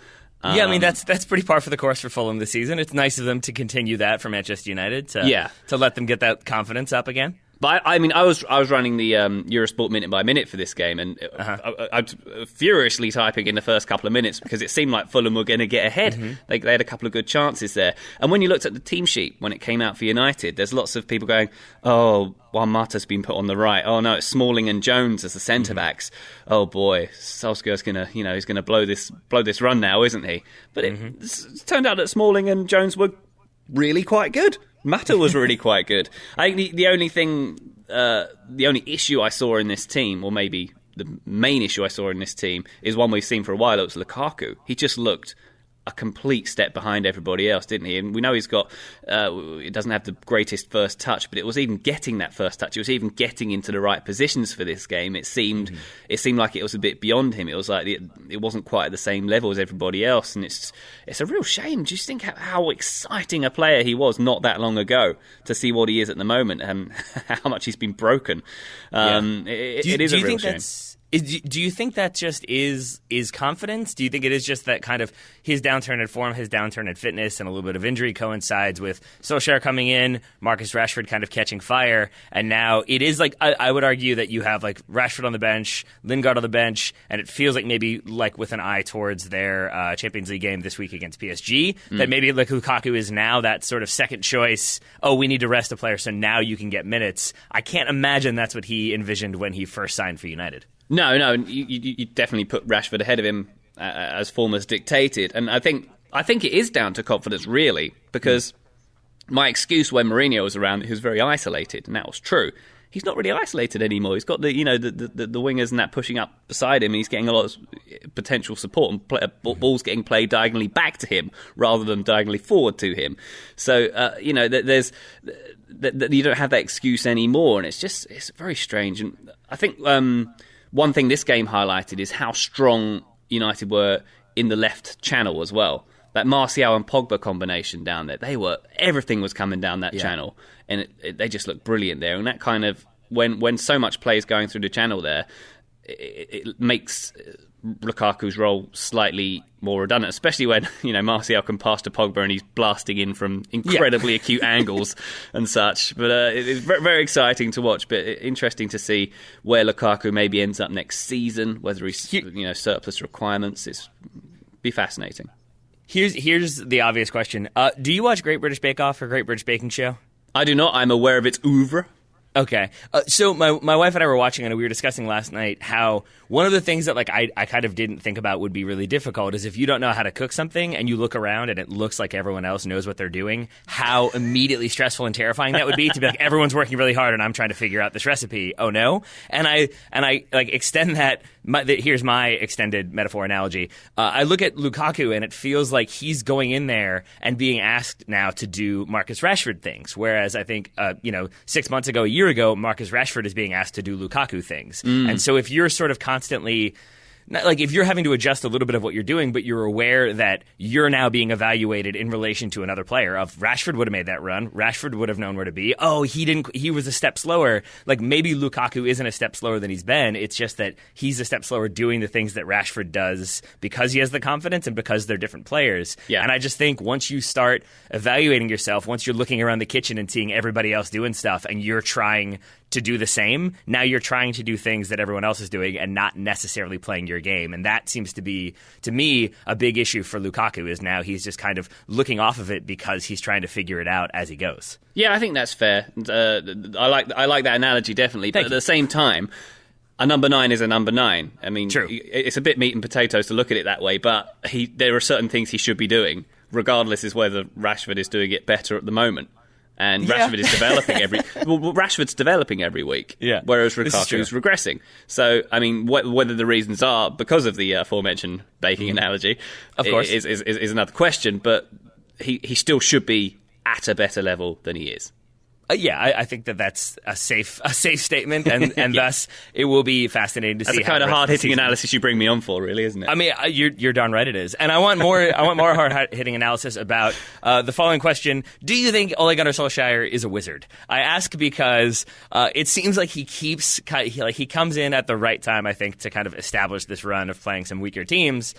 Yeah, I mean, that's pretty par for the course for Fulham this season. It's nice of them to continue that for Manchester United, to let them get that confidence up again. But I mean, I was running the Eurosport minute by minute for this game, and I was furiously typing in the first couple of minutes because it seemed like Fulham were going to get ahead. They had a couple of good chances there. And when you looked at the team sheet when it came out for United, there's lots of people going, "Oh, Juan Mata's been put on the right. Oh no, it's Smalling and Jones as the centre backs. Oh boy, Solskjaer's he's gonna blow this run now, isn't he?" But it turned out that Smalling and Jones were really quite good. Mata was really quite good. I think the only issue I saw in this team, or maybe the main issue I saw in this team, is one we've seen for a while. It was Lukaku. He just looked a complete step behind everybody else, didn't he? And we know he's got, it doesn't have the greatest first touch, but it was even getting that first touch. It was even getting into the right positions for this game. It seemed like it was a bit beyond him. It was like it wasn't quite at the same level as everybody else, and it's a real shame. Just think how exciting a player he was not that long ago to see what he is at the moment and how much he's been broken. It is a real shame. Do you think that just is confidence? Do you think it is just that kind of his downturn in form, his downturn in fitness, and a little bit of injury coincides with Solskjaer coming in, Marcus Rashford kind of catching fire, and now it is like I would argue that you have like Rashford on the bench, Lingard on the bench, and it feels like maybe like with an eye towards their Champions League game this week against PSG, that maybe like Lukaku is now that sort of second choice. Oh, we need to rest a player, so now you can get minutes. I can't imagine that's what he envisioned when he first signed for United. No, you definitely put Rashford ahead of him as form has dictated, and I think it is down to confidence really, because my excuse when Mourinho was around, he was very isolated, and that was true. He's not really isolated anymore. He's got the wingers and that pushing up beside him. And he's getting a lot of potential support, and balls getting played diagonally back to him rather than diagonally forward to him. So there's you don't have that excuse anymore, and it's very strange. And I think one thing this game highlighted is how strong United were in the left channel as well. That Martial and Pogba combination down there, everything was coming down that channel, and they just looked brilliant there. And that kind of, when so much play is going through the channel there, it makes Lukaku's role slightly more redundant, especially when Martial can pass to Pogba and he's blasting in from incredibly acute angles and such. But it's very, very exciting to watch. But interesting to see where Lukaku maybe ends up next season, whether he's surplus requirements. It's be fascinating. Here's the obvious question: do you watch Great British Bake Off or Great British Baking Show? I do not. I'm aware of its oeuvre. Okay. So my wife and I were watching it, and we were discussing last night how one of the things that I kind of didn't think about would be really difficult is if you don't know how to cook something and you look around and it looks like everyone else knows what they're doing, how immediately stressful and terrifying that would be to be like, everyone's working really hard and I'm trying to figure out this recipe. Oh no. And I extend that here's my extended metaphor analogy. I look at Lukaku, and it feels like he's going in there and being asked now to do Marcus Rashford things, whereas I think 6 months ago, a year ago, Marcus Rashford is being asked to do Lukaku things. And so if you're sort of constantly... Like if you're having to adjust a little bit of what you're doing, but you're aware that you're now being evaluated in relation to another player. Of Rashford would have made that run. Rashford would have known where to be. Oh, he didn't. He was a step slower. Like maybe Lukaku isn't a step slower than he's been. It's just that he's a step slower doing the things that Rashford does because he has the confidence and because they're different players. Yeah. And I just think once you start evaluating yourself, once you're looking around the kitchen and seeing everybody else doing stuff, and you're trying to do the same, now you're trying to do things that everyone else is doing and not necessarily playing your game. And that seems to be, to me, a big issue for Lukaku, is now he's just kind of looking off of it because he's trying to figure it out as he goes. Yeah, I think that's fair. I like that analogy, definitely. But at the same time, a number 9 is a number 9. I mean, True. It's a bit meat and potatoes to look at it that way, but there are certain things he should be doing, regardless is whether Rashford is doing it better at the moment. And Rashford is developing Rashford's developing every week, whereas Lukaku's regressing. So, I mean, whether the reasons are because of the aforementioned baking analogy, of course, is another question. But he still should be at a better level than he is. I think that's a safe statement, and thus it will be fascinating to see. That's the kind of hard-hitting analysis you bring me on for, really, isn't it? I mean, you're darn right it is, and I want more hard-hitting analysis about the following question: do you think Ole Gunnar Solskjaer is a wizard? I ask because it seems like he comes in at the right time, I think, to kind of establish this run of playing some weaker teams.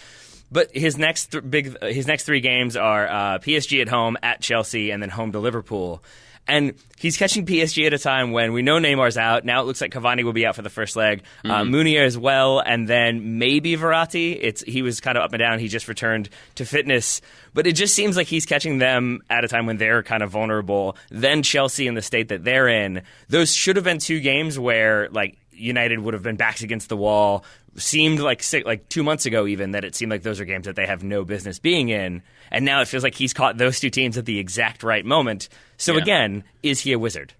But his next 3 games are PSG at home, at Chelsea, and then home to Liverpool. And he's catching PSG at a time when we know Neymar's out. Now it looks like Cavani will be out for the first leg. Munier as well, and then maybe Verratti. He was kind of up and down. He just returned to fitness. But it just seems like he's catching them at a time when they're kind of vulnerable. Then Chelsea in the state that they're in. Those should have been 2 games where, like, United would have been backs against the wall. Seemed like 2 months ago even that it seemed like those are games that they have no business being in. And now it feels like he's caught those 2 teams at the exact right moment. So again, is he a wizard?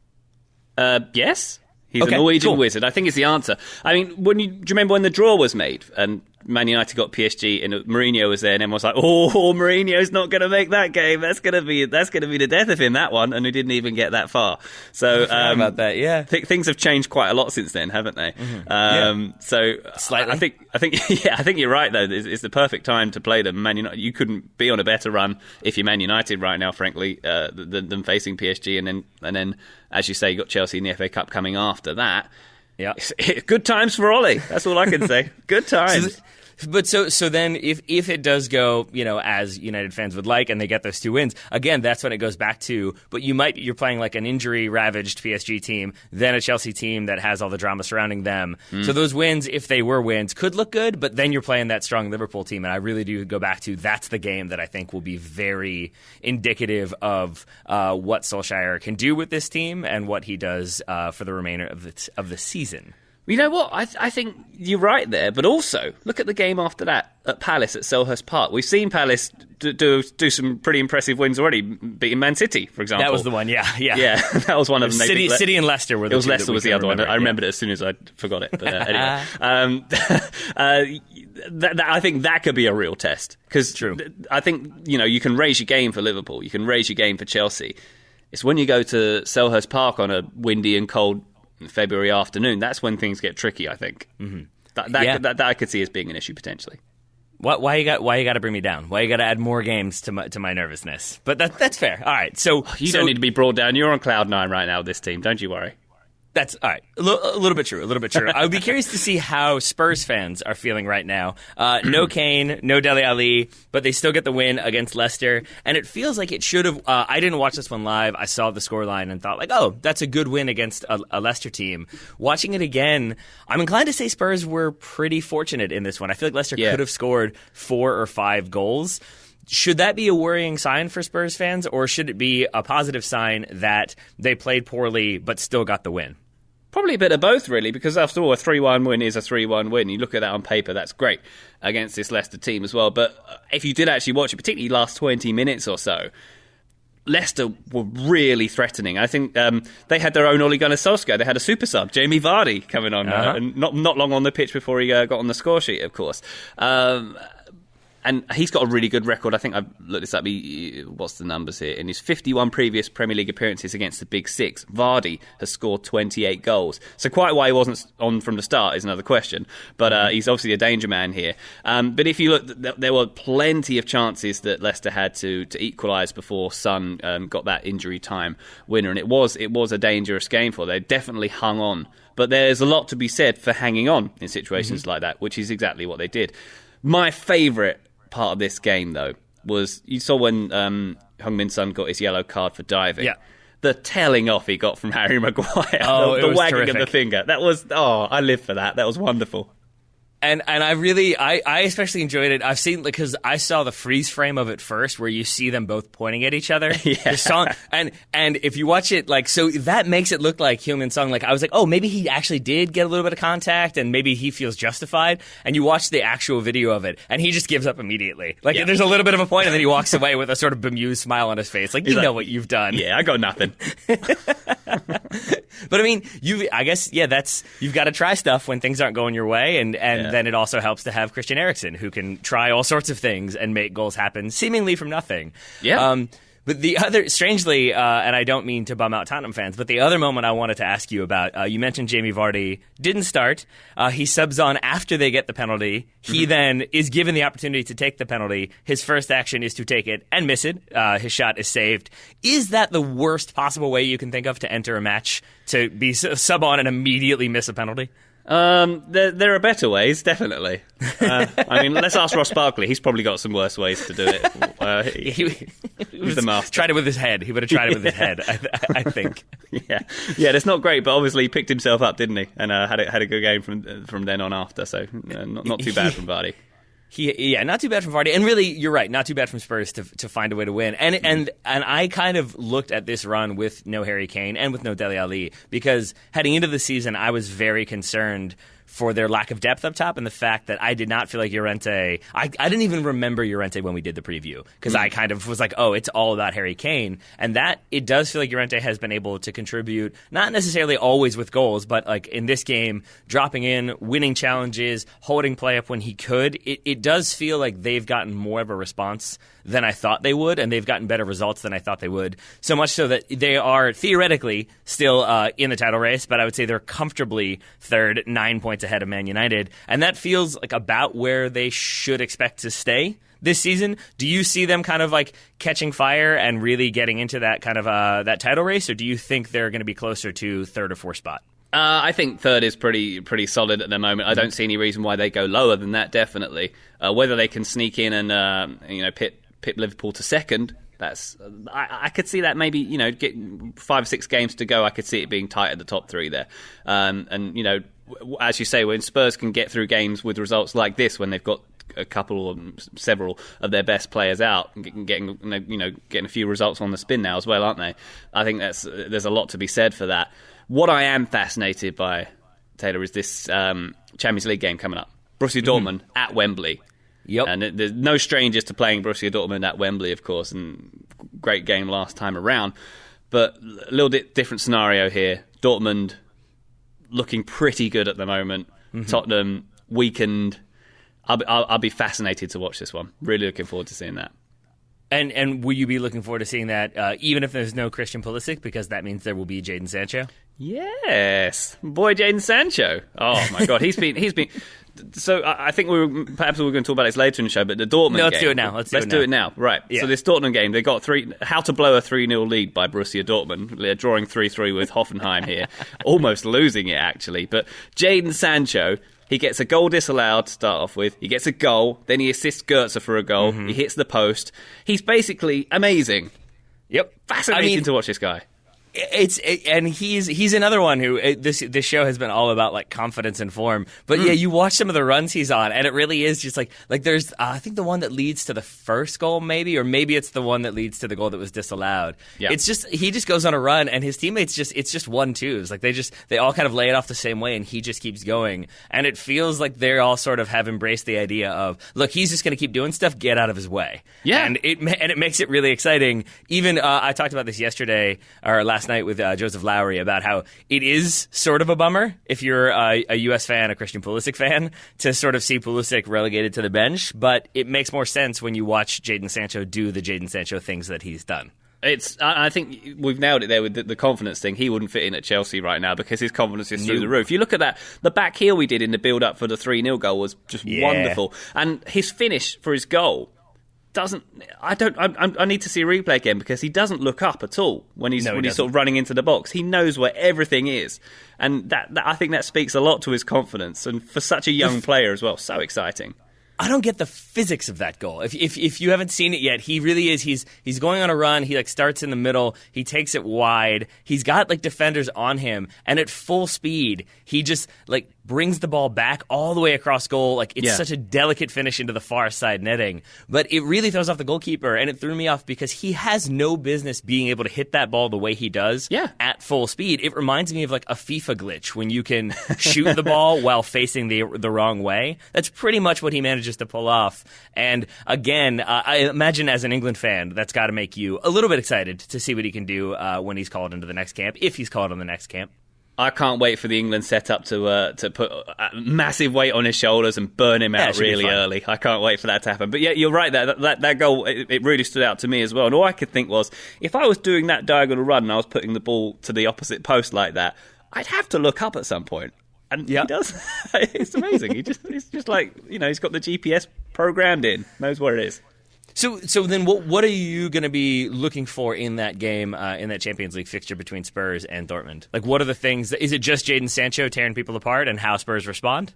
Yes. He's a Norwegian wizard, I think is the answer. I mean, do you remember when the draw was made and Man United got PSG and Mourinho was there and everyone was like, oh, Mourinho's not going to make that game. That's going to be the death of him, that one. And he didn't even get that far. So about that, yeah. Things have changed quite a lot since then, haven't they? So slightly. I think you're right though. It's the perfect time to play them. Man United, you couldn't be on a better run if you're Man United right now, frankly, than facing PSG, and then as you say, you got Chelsea in the FA Cup coming after that. Yeah, good times for Ole. That's all I can say. Good times. But so then if it does go, as United fans would like, and they get those 2 wins, again, that's when it goes back to, but you're playing like an injury-ravaged PSG team, then a Chelsea team that has all the drama surrounding them. So those wins, if they were wins, could look good, but then you're playing that strong Liverpool team, and I really do go back to that's the game that I think will be very indicative of what Solskjaer can do with this team and what he does for the remainder of the season. You know what? I think you're right there, but also look at the game after that at Palace at Selhurst Park. We've seen Palace do some pretty impressive wins already, beating Man City, for example. That was the one, yeah. That was one of them. City and Leicester were the two. It was Leicester was the other one. I remembered it as soon as I forgot it. But anyway, I think that could be a real test because I think you can raise your game for Liverpool, you can raise your game for Chelsea. It's when you go to Selhurst Park on a windy and cold February afternoon, that's when things get tricky, I think. That I could see as being an issue potentially. Why you got to bring me down? Why you got to add more games to my nervousness? But that's fair. All right, so you don't need to be brought down. You're on cloud 9 right now with this team. Don't you worry. That's all right. A little bit true. I would be curious to see how Spurs fans are feeling right now. No Kane, no Dele Alli, but they still get the win against Leicester. And it feels like it should have. I didn't watch this one live. I saw the scoreline and thought, oh, that's a good win against a Leicester team. Watching it again, I'm inclined to say Spurs were pretty fortunate in this one. I feel like Leicester could have scored 4 or 5 goals. Should that be a worrying sign for Spurs fans, or should it be a positive sign that they played poorly but still got the win? Probably a bit of both, really, because after all, a 3-1 win is a 3-1 win. You look at that on paper, that's great against this Leicester team as well. But if you did actually watch it, particularly last 20 minutes or so, Leicester were really threatening. I think they had their own Ole Gunnar Solskjaer. They had a super sub, Jamie Vardy, coming on, and not long on the pitch before he got on the score sheet, of course. And he's got a really good record. I think I've looked this up. What's the numbers here? In his 51 previous Premier League appearances against the Big Six, Vardy has scored 28 goals. So quite why he wasn't on from the start is another question. But he's obviously a danger man here. But if you look, there were plenty of chances that Leicester had to equalise before Son got that injury time winner. And it was a dangerous game for them. They definitely hung on. But there's a lot to be said for hanging on in situations like that, which is exactly what they did. My favourite part of this game, though, was you saw when Heung-min Son got his yellow card for diving. Yeah. The telling off he got from Harry Maguire. The wagging terrific. Of the finger. That was, I live for that. That was wonderful. And I especially enjoyed it. I've seen, because I saw the freeze frame of it first, where you see them both pointing at each other. Yeah. And if you watch it, so that makes it look like Heung-min Son. I was like, oh, maybe he actually did get a little bit of contact, and maybe he feels justified. And you watch the actual video of it, and he just gives up immediately. There's a little bit of a point, and then he walks away with a sort of bemused smile on his face, you know what you've done. Yeah, I got nothing. But I mean, you've got to try stuff when things aren't going your way, and then it also helps to have Christian Eriksen, who can try all sorts of things and make goals happen seemingly from nothing. Yeah. But the other, strangely, and I don't mean to bum out Tottenham fans, but the other moment I wanted to ask you about, you mentioned Jamie Vardy didn't start. He subs on after they get the penalty. He then is given the opportunity to take the penalty. His first action is to take it and miss it. His shot is saved. Is that the worst possible way you can think of to enter a match, to be sub on and immediately miss a penalty? There are better ways, definitely. Let's ask Ross Barkley. He's probably got some worse ways to do it. He's the master. Tried it with his head. He would have tried it with his head, I think. Yeah, that's not great, but obviously he picked himself up, didn't he? And had a good game from then on after. So not too bad from Vardy. Not too bad from Vardy, and really, you're right. Not too bad from Spurs to find a way to win. And I kind of looked at this run with no Harry Kane and with no Dele Alli, because heading into the season, I was very concerned for their lack of depth up top, and the fact that I did not feel like Llorente. I didn't even remember Llorente when we did the preview, because I kind of was like, oh, it's all about Harry Kane, and that it does feel like Llorente has been able to contribute, not necessarily always with goals, but in this game, dropping in, winning challenges, holding play up when he could. It does feel like they've gotten more of a response than I thought they would, and they've gotten better results than I thought they would. So much so that they are theoretically still in the title race, but I would say they're comfortably third, 9 points ahead of Man United, and that feels like about where they should expect to stay this season. Do you see them kind of catching fire and really getting into that kind of that title race, or do you think they're going to be closer to third or fourth spot? I think third is pretty solid at the moment. I don't see any reason why they go lower than that. Definitely, whether they can sneak in and pip Liverpool to second. I could see that maybe, get 5 or 6 games to go. I could see it being tight at the top three there. As you say, when Spurs can get through games with results like this, when they've got a couple or several of their best players out, and getting a few results on the spin now as well, aren't they? I think there's a lot to be said for that. What I am fascinated by, Taylor, is this Champions League game coming up. Borussia Dortmund at Wembley. Yep. And there's no strangers to playing Borussia Dortmund at Wembley, of course, and great game last time around. But a little bit different scenario here. Dortmund looking pretty good at the moment. Tottenham weakened. I'll be fascinated to watch this one. Really looking forward to seeing that. And will you be looking forward to seeing that, even if there's no Christian Pulisic, because that means there will be Jadon Sancho? Yes, boy, Jadon Sancho. Oh my God, he's been. So I think perhaps we were going to talk about this later in the show, but the Dortmund game. Let's do it now. Let's do it now. Right. Yeah. So this Dortmund game, they got how to blow a 3-0 lead by Borussia Dortmund. They're drawing 3-3 with Hoffenheim here, almost losing it actually. But Jadon Sancho. He gets a goal disallowed to start off with. He gets a goal. Then he assists Goetze for a goal. He hits the post. He's basically amazing. Yep. Fascinating to watch this guy. And he's another one who this show has been all about like confidence and form. But yeah, you watch some of the runs he's on, and it really is just like there's I think the one that leads to the first goal, maybe, or maybe it's the one that leads to the goal that was disallowed. Yeah. It's just he just goes on a run, and his teammates it's just 1-2s. Like they all kind of lay it off the same way, and he just keeps going. And it feels like they all sort of have embraced the idea of, look, he's just going to keep doing stuff, get out of his way. Yeah, and it makes it really exciting. Even I talked about this yesterday or last night with Joseph Lowry about how it is sort of a bummer if you're a U.S. fan, a Christian Pulisic fan, to sort of see Pulisic relegated to the bench, but it makes more sense when you watch Jadon Sancho do the Jadon Sancho things that he's done. I think we've nailed it there with the confidence thing. He wouldn't fit in at Chelsea right now because his confidence is through the roof. You look at that, the back heel we did in the build-up for the 3-0 goal was just wonderful. And his finish for his goal I need to see a replay again because he doesn't look up at all when he's sort of running into the box. He knows where everything is, and that I think that speaks a lot to his confidence, and for such a young player as well, so exciting. I don't get the physics of that goal. If you haven't seen it yet, he really is. He's going on a run. He starts in the middle. He takes it wide. He's got defenders on him, and at full speed, he just brings the ball back all the way across goal. It's such a delicate finish into the far side netting, but it really throws off the goalkeeper, and it threw me off because he has no business being able to hit that ball the way he does at full speed. It reminds me of a FIFA glitch when you can shoot the ball while facing the wrong way. That's pretty much what he manages to pull off. And again, I imagine as an England fan, that's got to make you a little bit excited to see what he can do when he's called into the next camp, if he's called on the next camp. I can't wait for the England setup to put massive weight on his shoulders and burn him out really early. I can't wait for that to happen. But yeah, you're right. That goal, it really stood out to me as well. And all I could think was, if I was doing that diagonal run and I was putting the ball to the opposite post like that, I'd have to look up at some point. And he does. It's amazing. It's just he's got the GPS programmed in, knows where it is. So then what are you going to be looking for in that game, in that Champions League fixture between Spurs and Dortmund? What are the things? Is it just Jadon Sancho tearing people apart and how Spurs respond?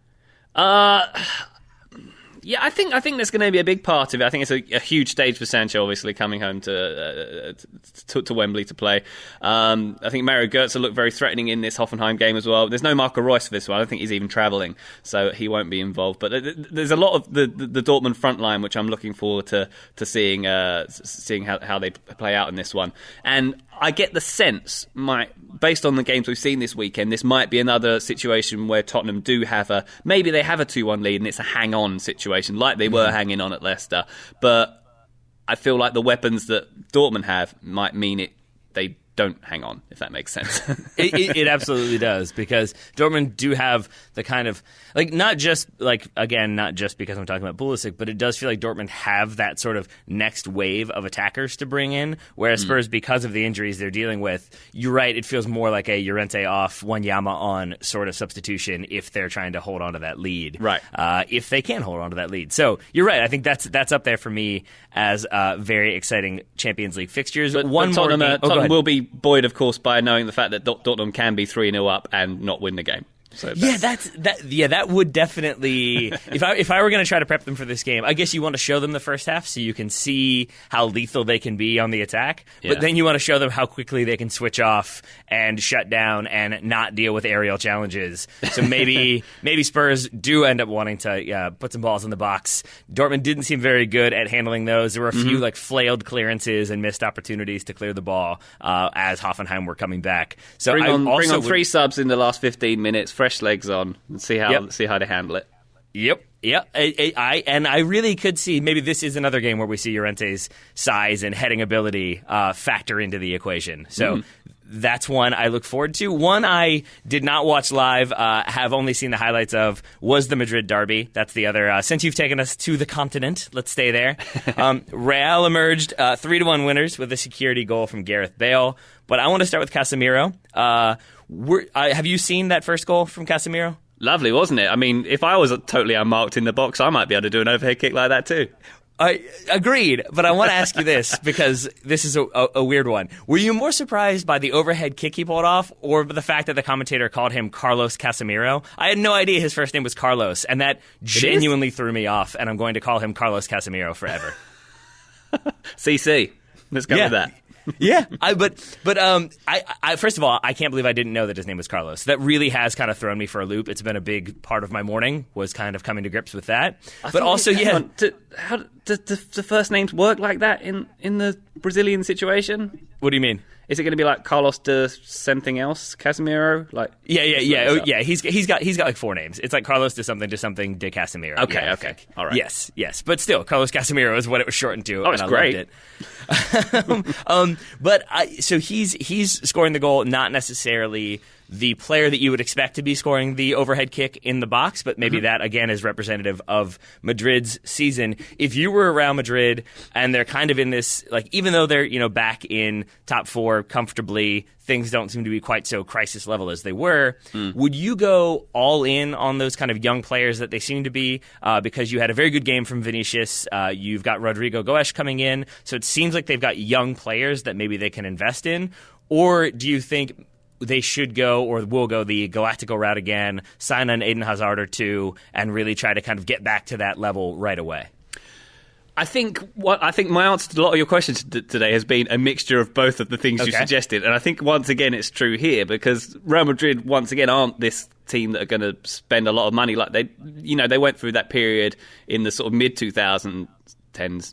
Yeah, I think that's going to be a big part of it. I think it's a huge stage for Sancho, obviously, coming home to Wembley to play. I think Mario Götze looked very threatening in this Hoffenheim game as well. There's no Marco Reus for this one. I don't think he's even travelling, so he won't be involved. But there's a lot of the Dortmund front line, which I'm looking forward to seeing how they play out in this one. And I get the sense, based on the games we've seen this weekend, this might be another situation where Tottenham do have maybe they have a 2-1 lead and it's a hang-on situation, like they were hanging on at Leicester. But I feel like the weapons that Dortmund have might mean they don't hang on, if that makes sense. It absolutely does, because Dortmund do have the kind of, not just because I'm talking about Pulisic, but it does feel like Dortmund have that sort of next wave of attackers to bring in, whereas Spurs, because of the injuries they're dealing with, you're right, it feels more like a Llorente off, Wanyama on sort of substitution if they're trying to hold on to that lead. Right. If they can hold on to that lead. So you're right, I think that's up there for me as very exciting Champions League fixtures. But Tottenham will be buoyed, of course, by knowing the fact that Dortmund can be 3-0 up and not win the game. So that would definitely. If I were going to try to prep them for this game, I guess you want to show them the first half so you can see how lethal they can be on the attack. Yeah. But then you want to show them how quickly they can switch off and shut down and not deal with aerial challenges. So maybe Spurs do end up wanting to put some balls in the box. Dortmund didn't seem very good at handling those. There were a few flailed clearances and missed opportunities to clear the ball as Hoffenheim were coming back. So bring on 3 subs in the last 15 minutes. Fresh legs on, and see how they handle it. Yep. I really could see maybe this is another game where we see Llorente's size and heading ability factor into the equation. So that's one I look forward to. One I did not watch live, have only seen the highlights of, was the Madrid derby. That's the other. Since you've taken us to the continent, let's stay there. Real emerged 3-1 winners with a security goal from Gareth Bale. But I want to start with Casemiro. Have you seen that first goal from Casemiro? Lovely, wasn't it? I mean, if I was totally unmarked in the box, I might be able to do an overhead kick like that too. I agreed, but I want to ask you this, because this is a weird one. Were you more surprised by the overhead kick he pulled off, or the fact that the commentator called him Carlos Casemiro? I had no idea his first name was Carlos, and that genuinely threw me off, and I'm going to call him Carlos Casemiro forever. CC. Let's go with that. Yeah, I first of all, I can't believe I didn't know that his name was Carlos. That really has kind of thrown me for a loop. It's been a big part of my morning, was kind of coming to grips with that. But also, how does the first names work like that in the Brazilian situation? What do you mean? Is it going to be like Carlos de something else, Casemiro? Like yeah. He's got like 4 names. It's like Carlos de something de Casemiro. Okay, all right. Yes, but still, Carlos Casemiro is what it was shortened to. Oh, it's great. Loved it. So he's scoring the goal, not necessarily the player that you would expect to be scoring the overhead kick in the box, but maybe that, again, is representative of Madrid's season. If you were Real Madrid and they're kind of in this, like, even though they're, back in top 4 comfortably, things don't seem to be quite so crisis level as they were, would you go all in on those kind of young players that they seem to be? Because you had a very good game from Vinicius. You've got Rodrigo Goes coming in. So it seems like they've got young players that maybe they can invest in. Or do you think they should go or will go the Galactico route again, sign an Eden Hazard or 2, and really try to kind of get back to that level right away? I think my answer to a lot of your questions today has been a mixture of both of the things you suggested. And I think, once again, it's true here because Real Madrid, once again, aren't this team that are going to spend a lot of money. Like they went through that period in the sort of mid-2010s,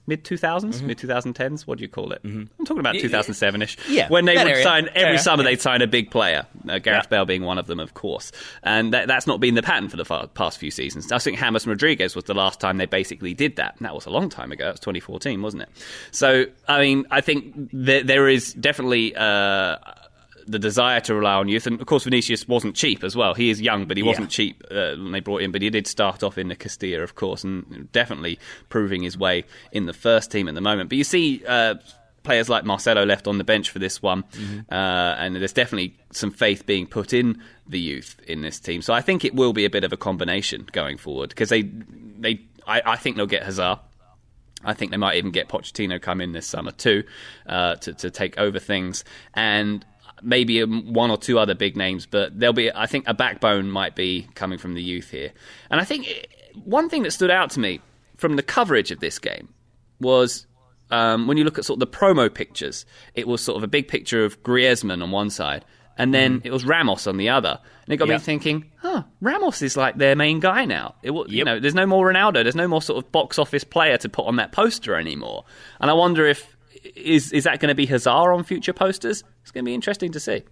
mid-2010s, what do you call it? I'm talking about 2007-ish. Yeah, when they would sign, every summer they'd sign a big player, Gareth Bale being one of them, of course. And that's not been the pattern for the past few seasons. I think James Rodriguez was the last time they basically did that. And that was a long time ago. It was 2014, wasn't it? So, I mean, I think there is definitely the desire to rely on youth. And, of course, Vinicius wasn't cheap as well. He is young, but he wasn't cheap when they brought him. But he did start off in the Castilla, of course, and definitely proving his way in the first team at the moment. But you see players like Marcelo left on the bench for this one, and there's definitely some faith being put in the youth in this team. So I think it will be a bit of a combination going forward because I think they'll get Hazard. I think they might even get Pochettino come in this summer too to take over things. And maybe 1 or 2 other big names, but there'll be, I think, a backbone might be coming from the youth here. And I think one thing that stood out to me from the coverage of this game was when you look at sort of the promo pictures, it was sort of a big picture of Griezmann on one side, and then it was Ramos on the other. And it got me thinking, Ramos is like their main guy now. There's no more Ronaldo, there's no more sort of box office player to put on that poster anymore. And I wonder if Is that going to be Hazard on future posters? It's going to be interesting to see.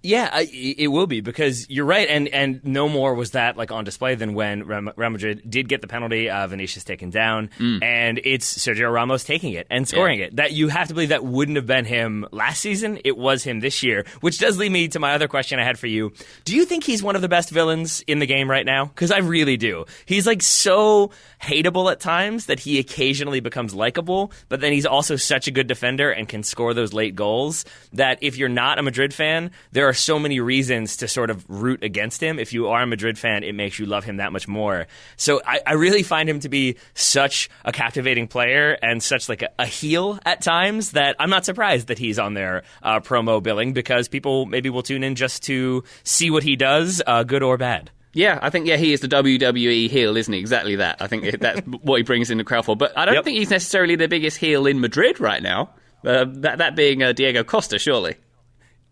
Yeah, it will be because you're right, and no more was that like on display than when Real Madrid did get the penalty, Vinicius taken down, and it's Sergio Ramos taking it and scoring it. That you have to believe that wouldn't have been him last season; it was him this year. Which does lead me to my other question I had for you: do you think he's one of the best villains in the game right now? Because I really do. He's like so hateable at times that he occasionally becomes likable, but then he's also such a good defender and can score those late goals that if you're not a Madrid fan, there are so many reasons to sort of root against him. If you are a Madrid fan, it makes you love him that much more. So I really find him to be such a captivating player and such like a heel at times that I'm not surprised that he's on their promo billing because people maybe will tune in just to see what he does, good or bad. Yeah, I think he is the WWE heel, isn't he? Exactly that. I think that's what he brings in the crowd for. But I don't think he's necessarily the biggest heel in Madrid right now. That being Diego Costa, surely.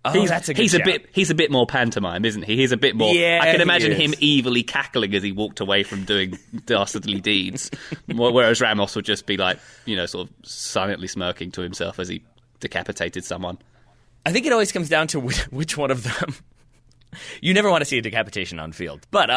Oh, that's a good shout. He's a bit more pantomime, isn't he? He's a bit more. Yeah, I can imagine him evilly cackling as he walked away from doing dastardly deeds, whereas Ramos would just be like, sort of silently smirking to himself as he decapitated someone. I think it always comes down to which one of them. You never want to see a decapitation on field, but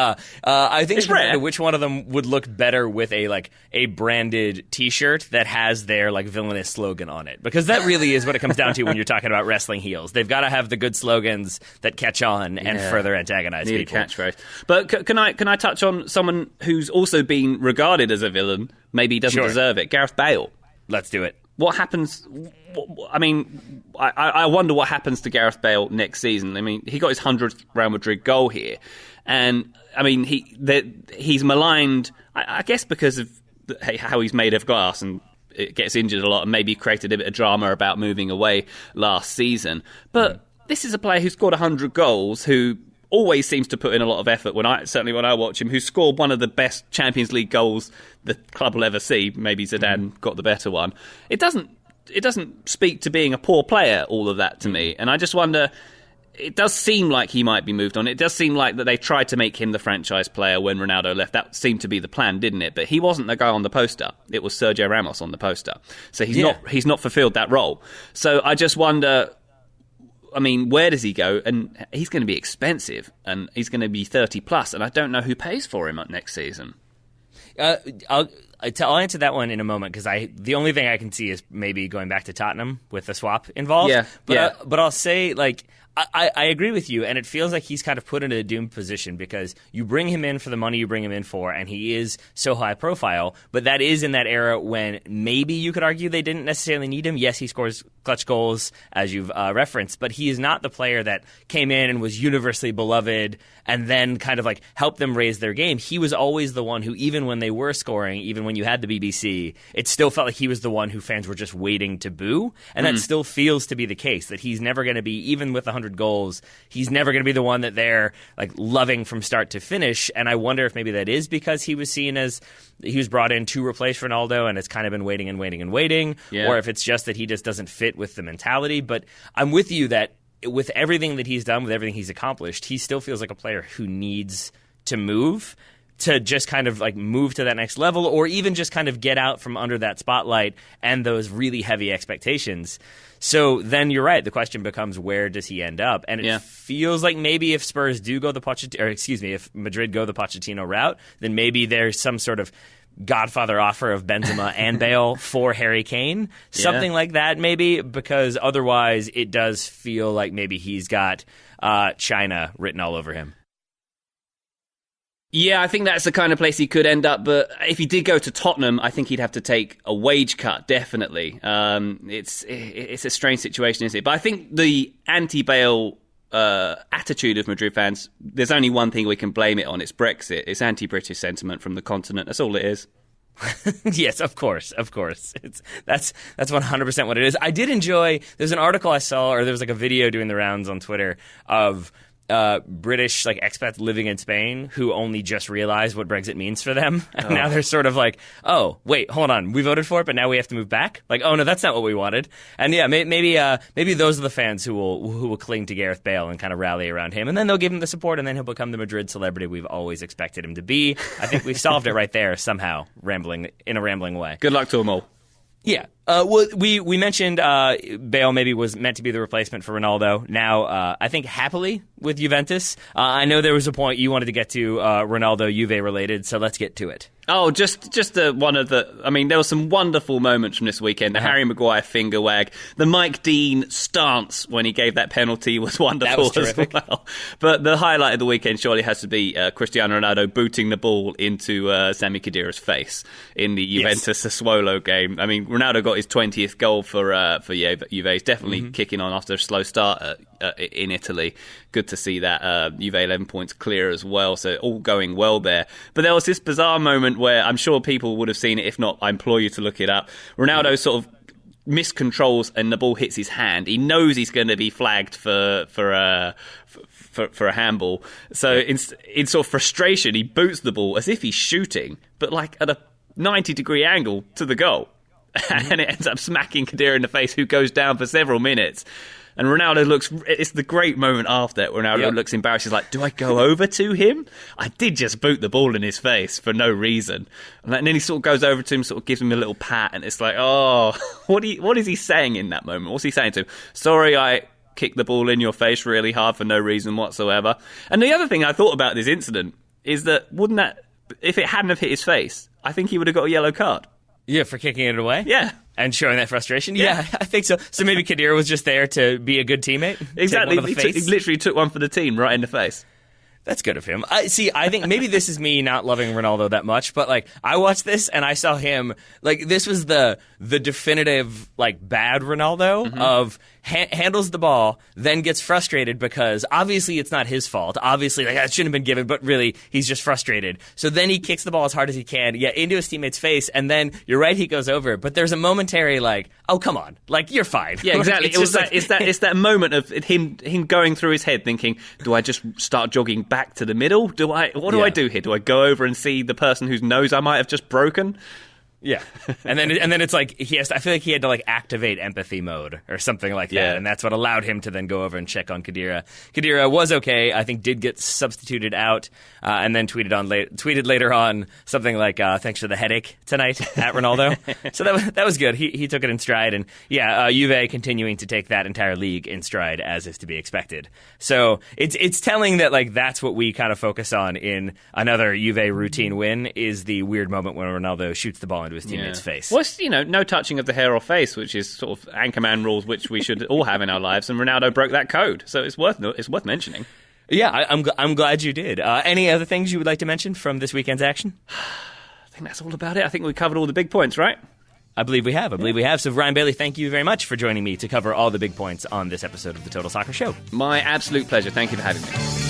I think which one of them would look better with a branded T-shirt that has their villainous slogan on it, because that really is what it comes down to when you're talking about wrestling heels. They've got to have the good slogans that catch on and further antagonize people. Need a catchphrase. But can I touch on someone who's also been regarded as a villain? Maybe he doesn't deserve it. Gareth Bale. Let's do it. What happens? I mean, I wonder what happens to Gareth Bale next season. I mean, he got his 100th Real Madrid goal here, and I mean, he's maligned, I guess, because of how he's made of glass and it gets injured a lot, and maybe created a bit of drama about moving away last season. But this is a player who scored 100 goals, who always seems to put in a lot of effort. When I watch him, who scored one of the best Champions League goals the club will ever see. Maybe Zidane got the better one. It doesn't speak to being a poor player, all of that to me. And I just wonder, it does seem like he might be moved on. It does seem like that they tried to make him the franchise player when Ronaldo left. That seemed to be the plan, didn't it? But he wasn't the guy on the poster. It was Sergio Ramos on the poster. So he's not fulfilled that role. So I just wonder, I mean, where does he go? And he's going to be expensive, and he's going to be 30 plus, and I don't know who pays for him next season. I'll answer that one in a moment, because the only thing I can see is maybe going back to Tottenham with the swap involved. But I'll say, like, I agree with you, and it feels like he's kind of put into a doomed position, because you bring him in for the money you bring him in for, and he is so high profile, but that is in that era when maybe you could argue they didn't necessarily need him. Yes, he scores clutch goals, as you've referenced, but he is not the player that came in and was universally beloved and then kind of like helped them raise their game. He was always the one who, even when they were scoring, even when you had the BBC, it still felt like he was the one who fans were just waiting to boo, and that still feels to be the case, that he's never going to be, even with 100 goals, he's never going to be the one that they're like loving from start to finish. And I wonder if maybe that is because he was seen as, he was brought in to replace Ronaldo and it's kind of been waiting and waiting and waiting, or if it's just that he just doesn't fit with the mentality. But I'm with you that with everything that he's done, with everything he's accomplished, he still feels like a player who needs to move, to just kind of like move to that next level, or even just kind of get out from under that spotlight and those really heavy expectations. So then you're right. The question becomes, where does he end up? And it feels like maybe if Spurs do go the if Madrid go the Pochettino route, then maybe there's some sort of Godfather offer of Benzema and Bale for Harry Kane, something like that, maybe, because otherwise it does feel like maybe he's got China written all over him. Yeah, I think that's the kind of place he could end up. But if he did go to Tottenham, I think he'd have to take a wage cut, definitely. It's a strange situation, isn't it? But I think the anti-Bale attitude of Madrid fans, there's only one thing we can blame it on. It's Brexit. It's anti-British sentiment from the continent. That's all it is. Yes, of course. That's 100% what it is. I did enjoy, there's an article I saw, or there was like a video doing the rounds on Twitter of British like expats living in Spain who only just realized what Brexit means for them, and now they're sort of like, oh wait, hold on, we voted for it, but now we have to move back. Like, oh no, that's not what we wanted. And yeah, maybe those are the fans who will cling to Gareth Bale and kind of rally around him, and then they'll give him the support, and then he'll become the Madrid celebrity we've always expected him to be. I think we've solved it right there somehow, in a rambling way. Good luck to them all. Yeah. Well, we mentioned Bale maybe was meant to be the replacement for Ronaldo. Now, I think happily with Juventus. I know there was a point you wanted to get to Ronaldo-Juve related, so let's get to it. Oh, just one of the... I mean, there were some wonderful moments from this weekend. The Harry Maguire finger wag. The Mike Dean stance when he gave that penalty was wonderful. That was terrific. As well. But the highlight of the weekend surely has to be Cristiano Ronaldo booting the ball into Sami Khedira's face in the Juventus-Sassuolo game. I mean, Ronaldo got his 20th goal for Juve. He's definitely kicking on after a slow start in Italy. Good to see that. Juve 11 points clear as well, so all going well there. But there was this bizarre moment where I'm sure people would have seen it. If not, I implore you to look it up. Ronaldo sort of miscontrols and the ball hits his hand. He knows he's going to be flagged for a handball. So in sort of frustration, he boots the ball as if he's shooting, but like at a 90-degree angle to the goal. And it ends up smacking Khedira in the face, who goes down for several minutes. And Ronaldo looks... It's the great moment after that. Ronaldo looks embarrassed. He's like, do I go over to him? I did just boot the ball in his face for no reason. And then he sort of goes over to him, sort of gives him a little pat. And it's like, oh, what is he saying in that moment? What's he saying to him? Sorry, I kicked the ball in your face really hard for no reason whatsoever. And the other thing I thought about this incident is that if it hadn't have hit his face, I think he would have got a yellow card. Yeah, for kicking it away? Yeah. And showing that frustration? Yeah, I think so. So maybe Khedira was just there to be a good teammate? Exactly. He literally took one for the team right in the face. That's good of him. I think maybe this is me not loving Ronaldo that much, but like I watched this and I saw him, like this was the definitive like bad Ronaldo of handles the ball, then gets frustrated because obviously it's not his fault. Obviously, like that shouldn't have been given, but really he's just frustrated. So then he kicks the ball as hard as he can, into his teammate's face, and then you're right, he goes over. But there's a momentary like, oh come on, like you're fine. Yeah, exactly. It's that moment of him going through his head, thinking, do I just start jogging back to the middle? What do I do here? Do I go over and see the person whose nose I might have just broken? Yeah, and then it's like I feel like he had to like activate empathy mode or something like that, and that's what allowed him to then go over and check on Khedira. Khedira was okay, I think, did get substituted out, and then tweeted later on something like "Thanks for the headache tonight" at Ronaldo. So that was good. He took it in stride, and Juve continuing to take that entire league in stride as is to be expected. So it's telling that like that's what we kind of focus on in another Juve routine win is the weird moment when Ronaldo shoots the ball into his teammate's face. Well, no touching of the hair or face, which is sort of Anchorman rules, which we should all have in our lives, and Ronaldo broke that code, so it's worth mentioning. Yeah, I'm glad you did. Any other things you would like to mention from this weekend's action? I think that's all about it. I think we covered all the big points, right? I believe we have. So, Ryan Bailey, thank you very much for joining me to cover all the big points on this episode of the Total Soccer Show. My absolute pleasure. Thank you for having me.